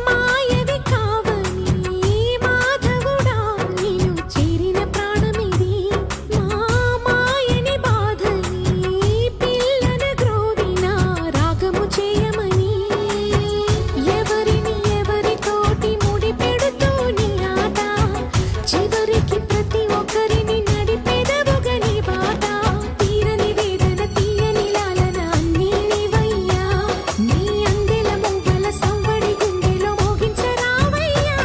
మాయవి కావని మాధవుడా నిన్ను చేరిన ప్రాణమిది మా మాయని బాధని పిల్లన గ్రోవిన రాగము చేయమని ఎవరిని ఎవరితోటి ముడి పెడుతూ నీ ఆట చివరికి ప్రతి ఒక్కరిని నడిపెదవుగా నీ బాట తీరని వేదన తీయని లాలన అన్నీ నీవయ్యా నీ అందెల మువ్వల సంవడి గుండెలో మోగించరావయ్యా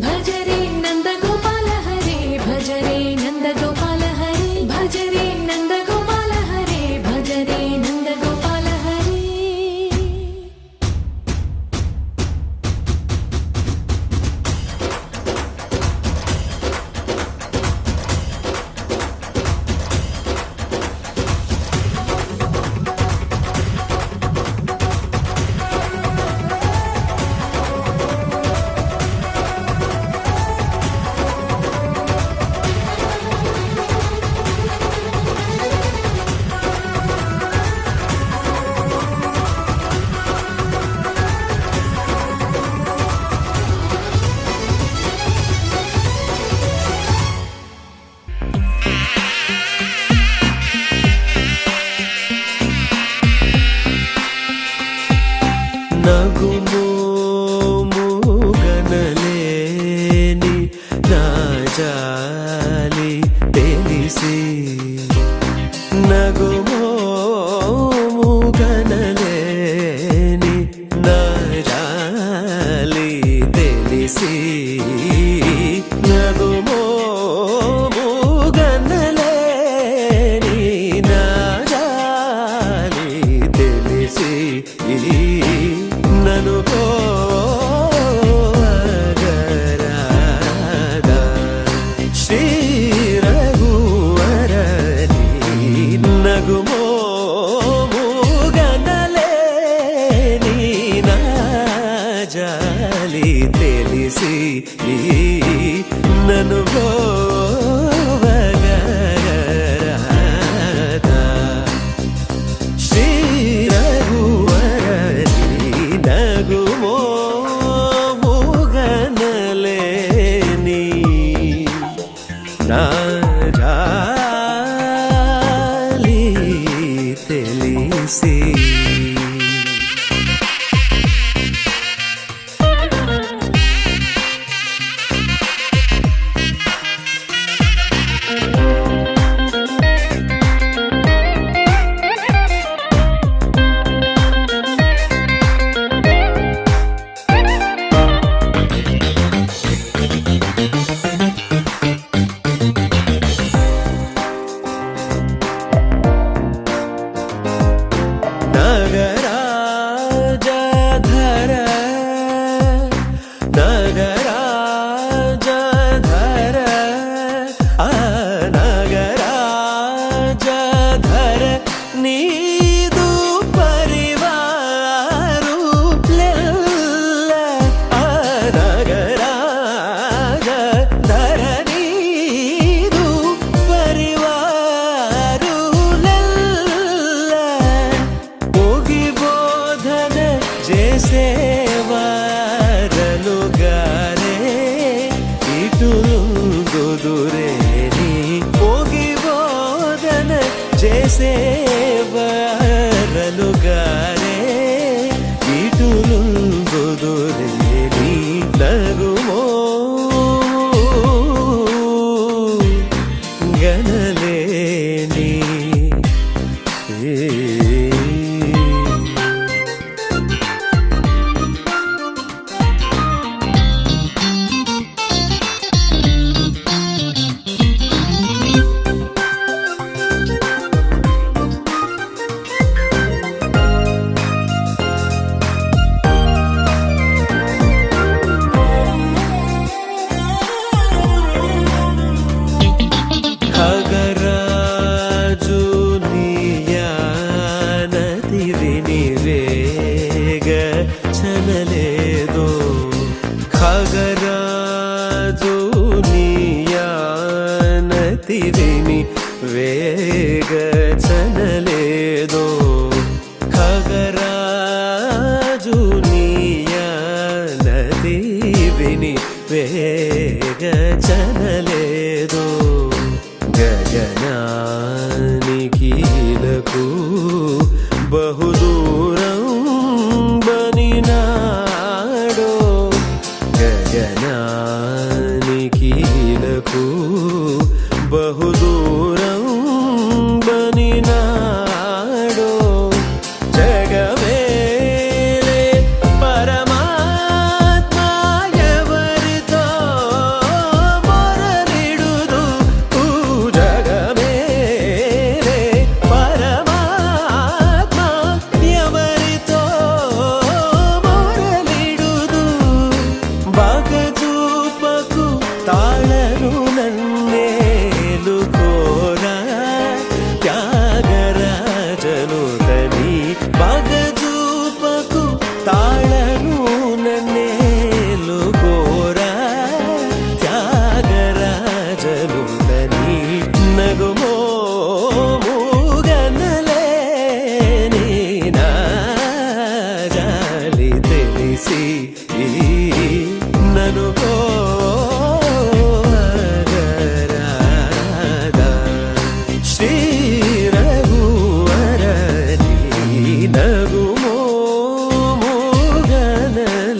భజ రే నంద గోపాల హరే భజ రే నంద గోపాల హరే భజ రే నంద గోపాల హరే భజ రే నంద గోపాల హరే నగుమోముగనలేని నా జాలి తెలిసి నగుమోముగనలేని నా జాలి తెలిసి నగుమోముగనలేని నా జాలి తెలిసి నను కోగరాదా శ్రీ రఘువరని నగుమోముగనలేని నా జాలి తెలిసి నను కోగరాదా శ్రీ రఘువరని నగుమోముగనలేని నా జాలి తెలిసి నగరాజధర నగరాజధర ఆ నగరాజధర నీదు పరివారు లెల్ల ఆ నగరాజధర నీదు పరివారు లెల్ల పోగి బోధన చేసేవారలుగారే ఇటులుందురే నీ పోగి బోధన చేసేవారలుగారే ఇటులుందురే నీ నగుమో గనలేని నతి విని వేగచనలేదో ఖగరాజు నతి విని వేగచనలేదో గగనానికీలకు బహుదూరం బనినాడో గగనానికీలకు బహుదూరం బనినాడో జగమేలే పరమాత్మ ఎవరితో మొరలిడుదు జగమేలే పరమాత్మ ఎవరితో మొరలిడుదు బాగజూపకు తాళను నన్నేలు కోరా త్యాగరాజను తని బాగజూపకు తాళను నన్నేలు కోరా త్యాగరాజను తని నగుమో మూగనలేని నా జాలి తెలిసి నను కోగరాదా శ్రీ రఘువరని నగుమో మూగనలేని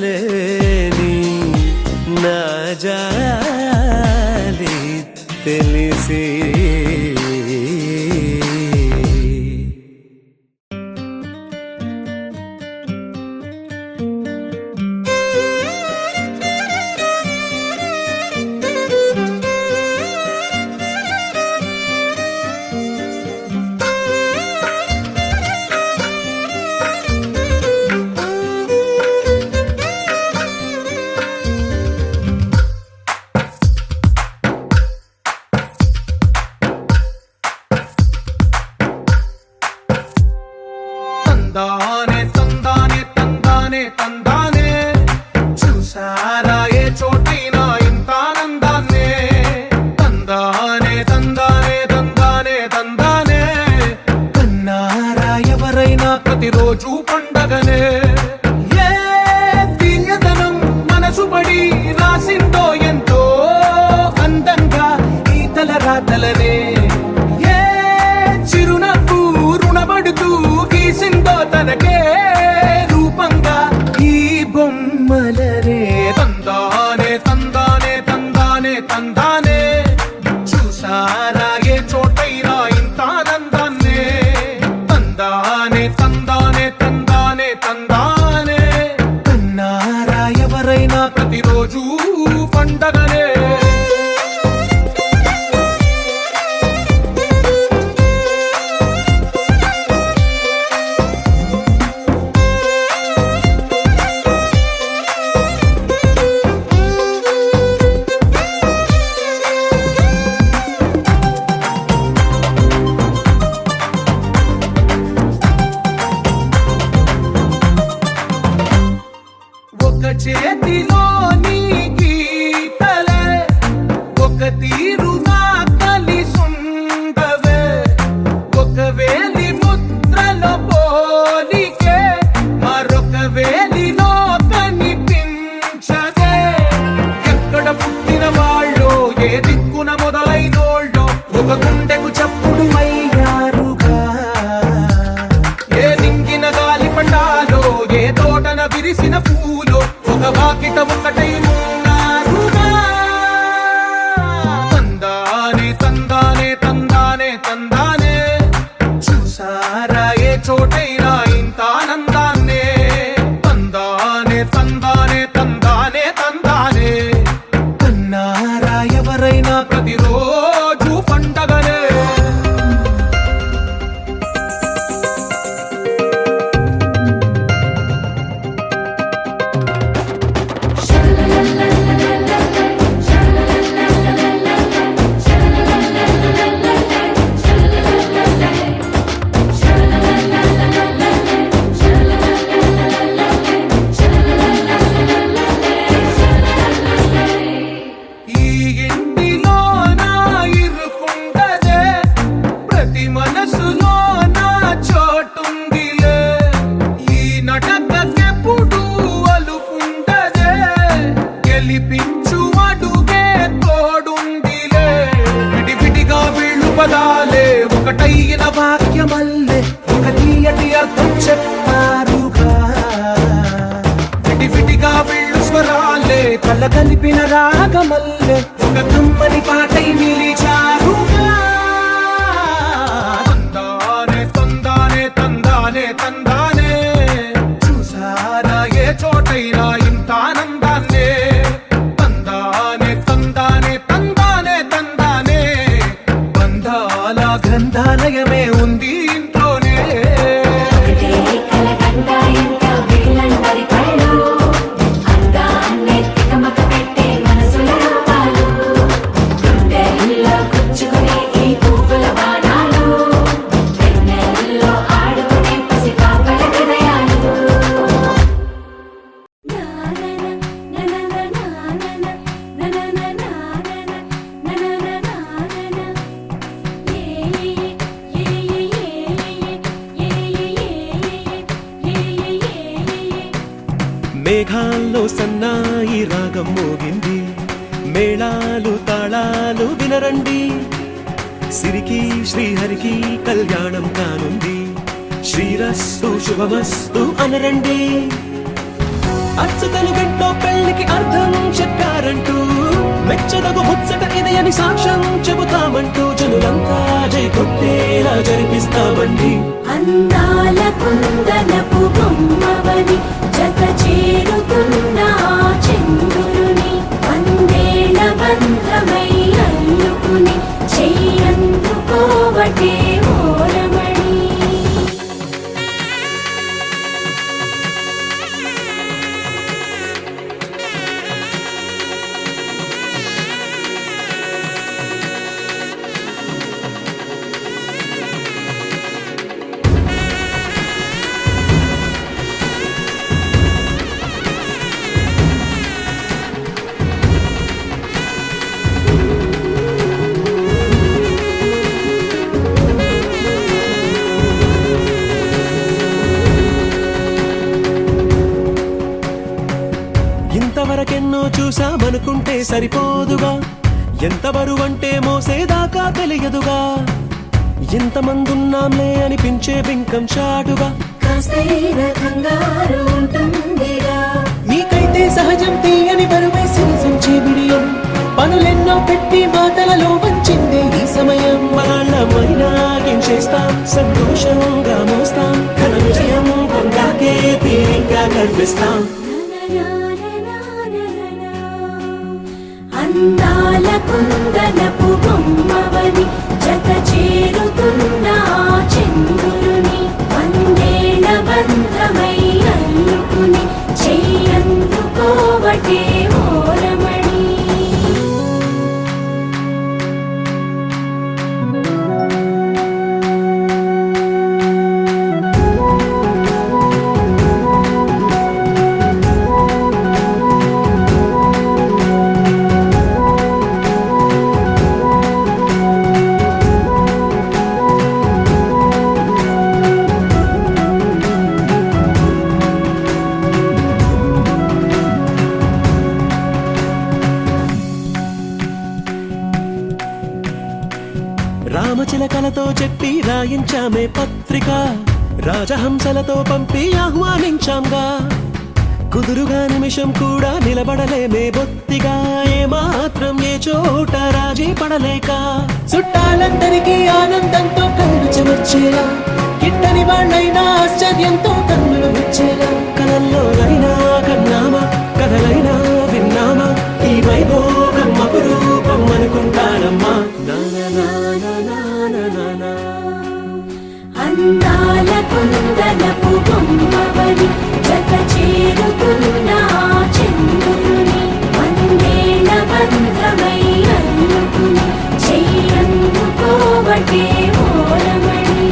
నా జాలి తెలిసి తందానే తందానే తందానే తందానే చూసారా ఏ చోటైనా ఇంత ఆనందాన్నే తందానే తందానే తందానే తందానే కన్నారా ఎవరైనా ప్రతిరోజు పండగనే ఏ తీయదనం మనసు పడి రాసిందో ఎంతో అందంగా ఈ తలరాతలనే ఏ చిరునవ్వు రుణపడుతూ గీసిందో తనకే రూపంగా ఈ బొమ్మలనే తందానే తందానే తందానే తందానే చూసారా ఏ చోటైనా ఇంత ఆనందాన్నే తందానే తందానే తందానే తందానే కన్నారా ఎవరైనా ప్రతిరోజు పండగనే ఒక చేతిలో నీ గీతలే ఒక తీరుగా కలిసుండవే ఒక వేలి ముద్రలో పోలికే మరొక వేలిలో కనిపించదే ఎక్కడ పుట్టిన వాళ్ళో ఏ దిక్కున మొదలైనోళ్ళో ఒక గుండెకు చప్పుడు అయ్యారుగా ఏ నింగిన గాలి పండాలో ఏ తోటన విరిసిన పూలో ఒక వాకిట ఒకటై ఉన్నారుగా తందానే తందానే తందానే తందానే చూసారా ఏ చోటైనా ఇంత ఆనందాన్నే తందానే తందానే తందానే తందానే కన్నారా ఎవరైనా ప్రతిరోజు పండగనే ఈ ఇంటిలో నా ఒకటైన వాక్యమల్లే ఒక తీయటి అర్థం చెప్పారుగా విడివిడిగా వెళ్ళు స్వరాలే కళ్ళ కలిపిన రాగమల్లే ఒక కమ్మని పాటై నిలిచారుగా తందానే తందానే తందానే తందానే చూసారా ఏ చోటైనా ఇంత ఆనందాన్నే తందానే తందానే తందానే తందానే బంధాల గ్రంథాలయమే ఉంది ఇంట్లోనే మేఘాల్లో సన్నాయి రాగం మోగింది మేళాలు తాళాలు వినరండి సిరికి శ్రీహరికి కళ్యాణం కానుంది శ్రీరస్తు శుభమస్తు అనరండి అచ్చతలు గంటో పెళ్లికి అర్థం చెప్పారంటూ మెచ్చదగు ముచ్చట ఇది అని సాక్ష్యం చెబుతామంటూ జనులంతా జై కొట్టేలా జరిపిస్తామండి అందాల కుందనపు బొమ్మవని జత చేరుతున్న చంద్రుని వందేళ్ల బంధమై అల్లుకుని చెయ్యందుకోవటే ఓరమణి ఇంతవరకెన్నో చూసామనుకుంటే సరిపోదుగా ఎంత బరువంటే మోసేదాకా తెలియదుగా ఇంతమందున్నాంలే అనిపించే బింకం చాటుగా నీకైతే సహజం తీయని బరువై సిరిసించే బిడియం పనులెన్నో పెట్టి మాటలలో వంచిందే ఈ సమయం వాళ్ళమైనా ఏం చేస్తాం సంతోషంగా మోస్తాం ఘన విజయం పొందాకే తీరిగ్గా గర్విస్తాం అందాల కుందనపు బొమ్మవని జత చేరుతున్న చంద్రుని వందేళ్ల బంధమై అల్లుకుని చెయ్యందుకోవటే ఓరమణి రామచిలకలతో చెప్పి రాయించామే పత్రిక రాజహంసలతో పంపి ఆహ్వానించాంగా కుదురుగా నిమిషం కూడా నిలబడలేమే బొత్తిగా ఏమాత్రం ఏ చోట రాజీ పడలేక చుట్టాలందరికీ ఆనందంతో కళ్ళు చెమర్చేలా గిట్టని వాళ్ళైనా ఆశ్చర్యంతో కన్నులు వచ్చేలా కలల్లోనైనా కన్నామా కథలైనా విన్నామా ఈ వైభోగం అపురూపం అనుకుంటానమ్మా అందాల కుందనపు బొమ్మవని జత చేరుతున్న చంద్రుని వందేళ్ల బంధమై అల్లుకుని చెయ్యందుకోవటే ఓరమణి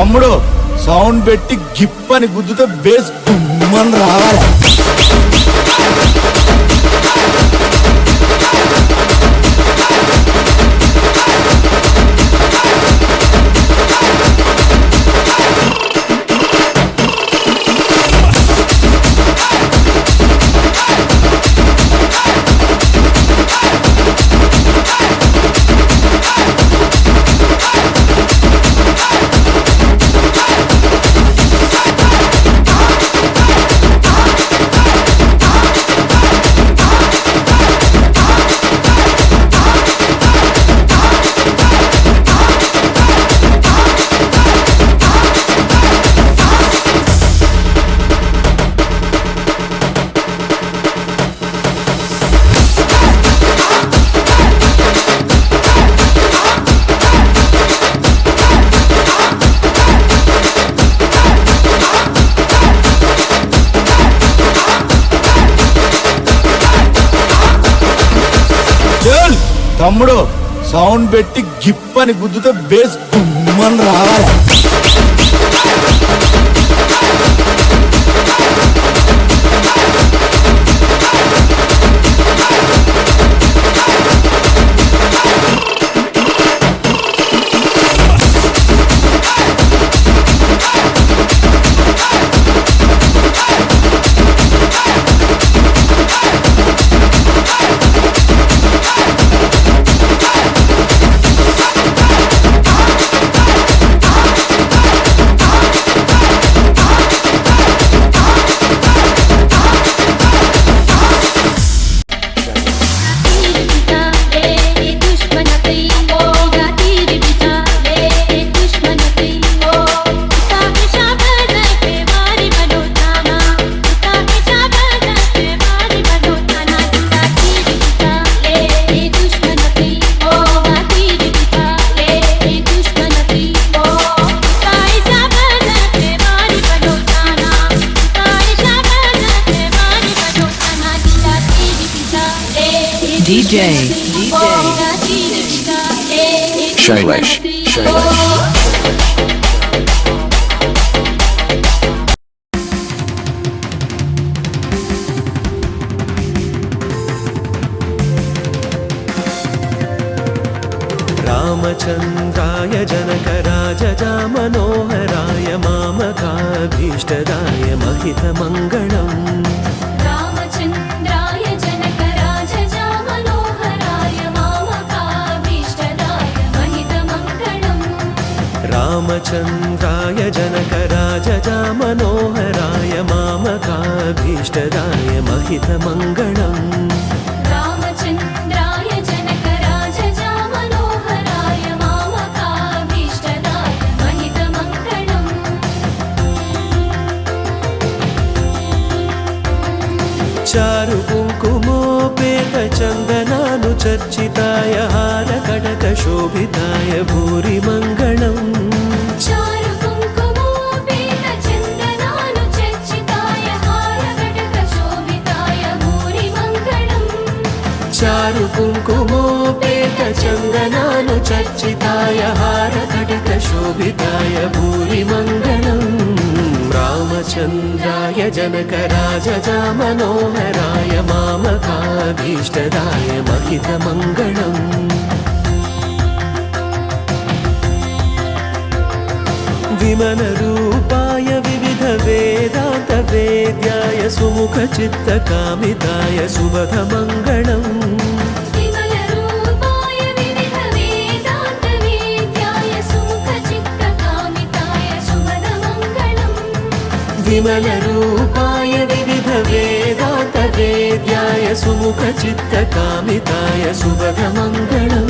తమ్ముడు సౌండ్ పెట్టి గిప్పని గుద్దుతో బేస్ గుమ్మని రావాలి. తమ్ముడు సౌండ్ పెట్టి గిప్పని గుద్దుతో బేస్ గుమ్మని రావాలి. DJ Shailesh. రామచంద్రాయ జనకరాజజా మనోహరాయ మామకాభీష్టదాయ మహితమంగళం. రామచంద్రాయ జనకరాజజా మనోహరాయ మామకాభీష్టదాయ మహితమంగళం. రామచంద్రాయ జనకరాజజా మనోహరాయ మామకాభీష్టదాయ మహితమంగళం. రామచంద్రాయ జనకరాజజా మనోహరాయ మామకాభీష్టదాయ మహితమంగళం. చారు కుంకుమోపేత చందనాను చర్చితాయ హారకటక శోభితాయ భూరి మంగళం. చారు కుంకుమోపేత చందనాను చర్చితాయ హారకటక శోభితాయ భూరి మంగళం. చారు కుంకుమోపేత చందనాను చర్చితాయ హారకటక శోభితాయ భూరి మంగళం. రామచంద్రాయ జనకరాజజా మనోహరాయ మామకాభీష్టదాయ మహితమంగళం. విమల రూపాయ వివిధ వేదాంత వేద్యాయ సుముఖ చిత్త కామితాయ సుబధ మంగళం. విమల రూపాయ వివిధ వేదాంత వేద్యాయ సుముఖ చిత్త కామితాయ సుబధ మంగళం. విమల రూపాయ వివిధ వేదాంత వేద్యాయ సుముఖ చిత్త కామితాయ సుబధ మంగళం.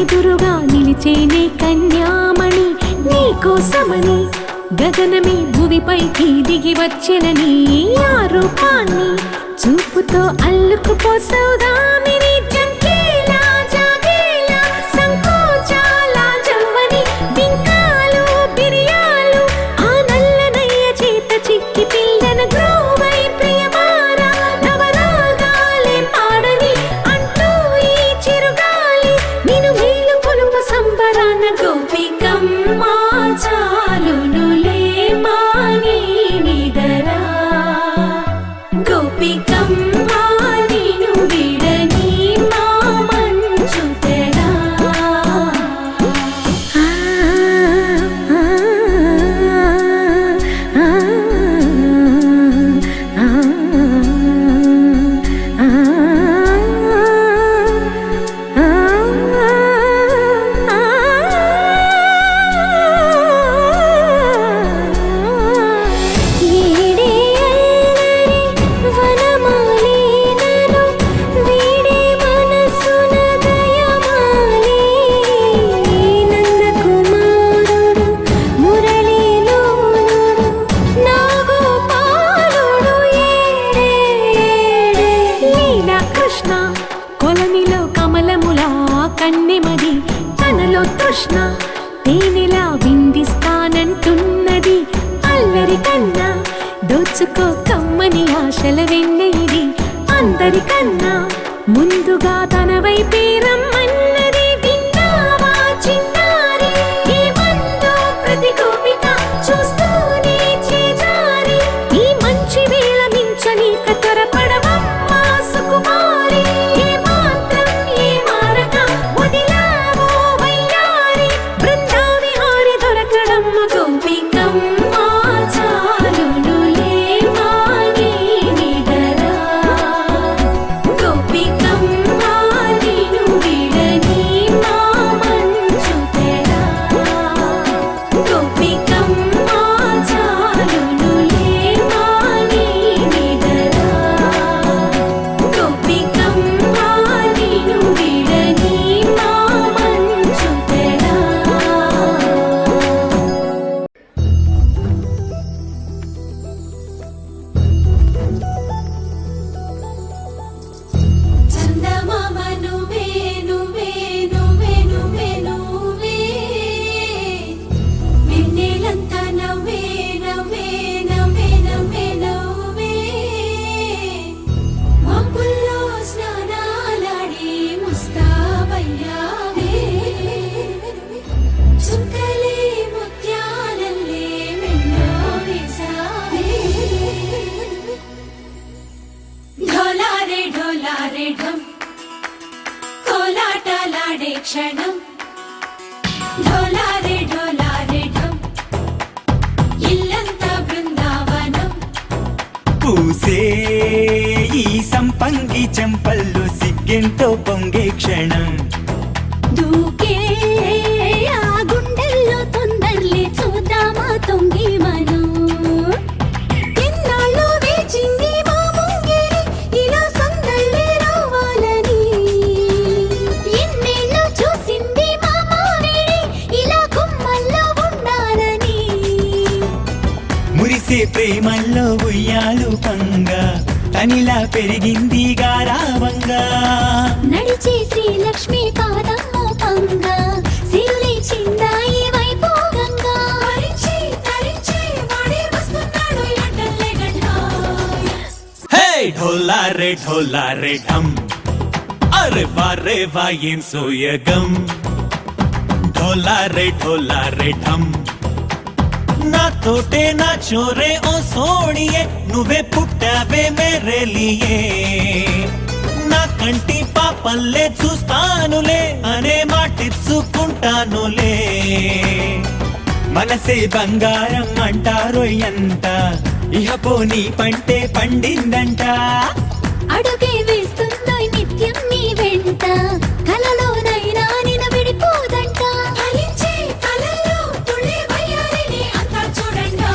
ఎదురుగా నిలిచేనే కన్యామణి నీకోసమని గగనమే భువిపైకి దిగి వచ్చెనని ఆ రూపాన్ని చూపుతో అల్లుకుపోసౌదామిని జంకేలా జాగేలా సంకోచాల జవ్వని బింకాలు బిరియాలు ఆ నల్లనయ్య చేత చిక్కి పిల్లన గ్రోవై ప్రియమారా నవరాగాలే పాడని అంటూ ఈ చిరుగాలి నిన్ను మేలు కొలుపు సంబరాన గోపికమ్మ చాలునులే మాని నిదరా గోపికమ్మ నిన్ను విడని మా మంచు తెరా కొలనిలో కమలములా కన్నెమది తనలో తృష్ణ తేనెలా విందిస్తానంటున్నది అల్లరి కన్నా దోచుకో కమ్మని ఆశల వెన్నెయిది అందరికన్నా ముందుగా తన వైపే రమ్మన్నది విన్నావా చిన్నారి ఏమందో ప్రతి గోపిక చూస్తూనే చేజారి ఈ మంచి వేళ మించని కతరపడవమ్మ సుకుమారి ఏ మాత్రం ఏ మారక వదిలావో వయ్యారి బృందావిహారి దొరకడమ్మ గోపికమ్మ చాలునులే మాని నిదరా గోపికమ్మ నిన్ను విడని మా మంచు తెరా గోపికమ్మ చాలునులే మాని నిదరా గోపికమ్మ నిన్ను విడని మా మంచు తెరా చందమామ నువ్వే నువ్వే నువ్వే నువ్వే నువ్వే వెన్నెలంతా నవ్వే నవ్వే నవ్వే నవ్వే నవ్వే మబ్బుల్లో స్నానాలాడి ముస్తాబయ్యావే చుక్కలే ముత్యాలల్లే వెన్నో వేసావే ఢోలారే ఢం కోలాటలాడే క్షణం ఢోలారే ఢం ఇల్లంతా బృందావనం పూసే ఈ సంపంగి చెంపల్లో సిగ్గెంతో పొంగే క్షణం దూకే ఆ గుండెల్లో తొందర్లే చూద్దామా తొంగి మనం ఎన్నాళ్ళు వేచింది మా ముంగిరి ఇలా సందళ్ళే రావాలని ఎన్నేళ్ళు చూసింది మా మావిడి ఇలా గుమ్మల్లో ఉండాలని మురిసే ప్రేమల్లో ఉయ్యాలు పంగా తనిలా పెరిగింది గారావంగా నడిచే శ్రీలక్ష్మి పాదమ్మో పంగా సిరులే చిందాయి వైభోగంగా తరించి వాడే వస్తున్నాడు ఎండలే గంటా హే ఢోలారే ఢం అరే వా ఏం సోయగం ఢోలారే ఢం నాతోటే నా చోరే ఓ సోణియే నువ్వే పుట్టావే మేరే లియే నా కంటి పాపల్లే చూస్తానులే అనే మాటిచ్చుకుంటానులే మనసే బంగారం అంటారో ఎంత ఇహ పోనీ పంటే పండిందంట అడుగే వేస్తుందో నిత్యం నీ వెంట కలలోనైనా నిన విడిపోదంట ఫలించే కలలో తుళ్ళే వయ్యారిని అంతా చూడండి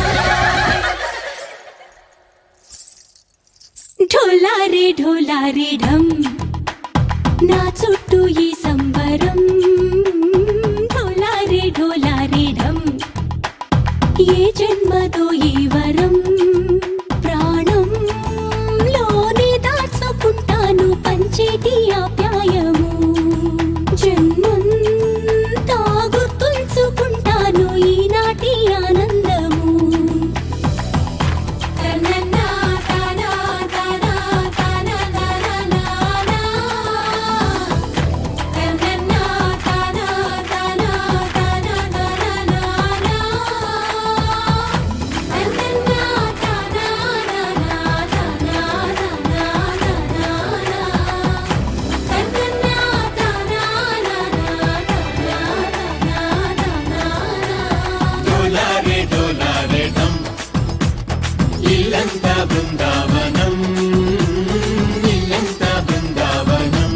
ఢోలారే ఢం నా చుట్టూ ఈ సంబరం బృందావనం ఇల్లంతా బృందావనం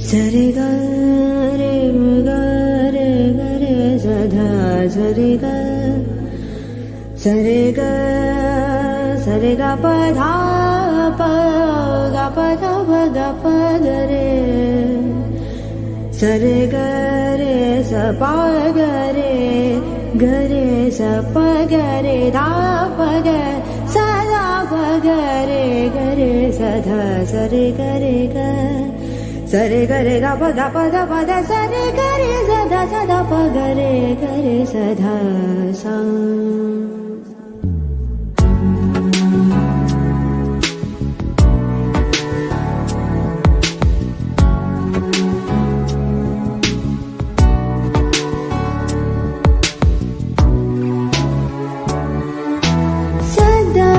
సరి గరే గరే గరే సధా సరి గ సరి గ సరి గ పధా ప గ పధ ప గ ప గరే సరి గరే స ప గరే గరే స ప గరే ధా ప గ సదా ప గరే గరే సధా సరి గరే గ సరే గరే గ పద పద పద సరే గరే సదా సదా ప గరే గరే సదా సా సదా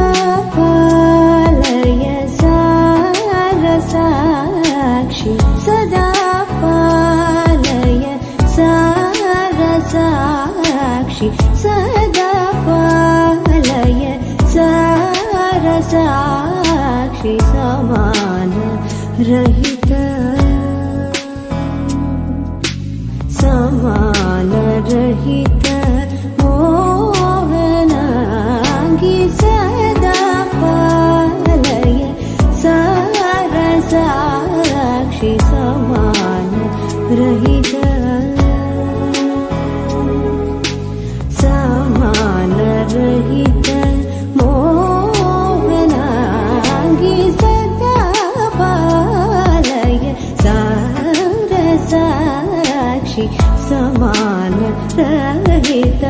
పాలయ సారసాక్షి సదా పాలయ సారసాక్షి సదా పాలయ సారసాక్షి సమాన రహిత సమాన రహిత మోహనాంగి సదా పాలయ సారసాక్షి సమాన రహిత సమాన రహిత మోహనాంగి సదా పాలయ సారసాక్షి సమాన రహిత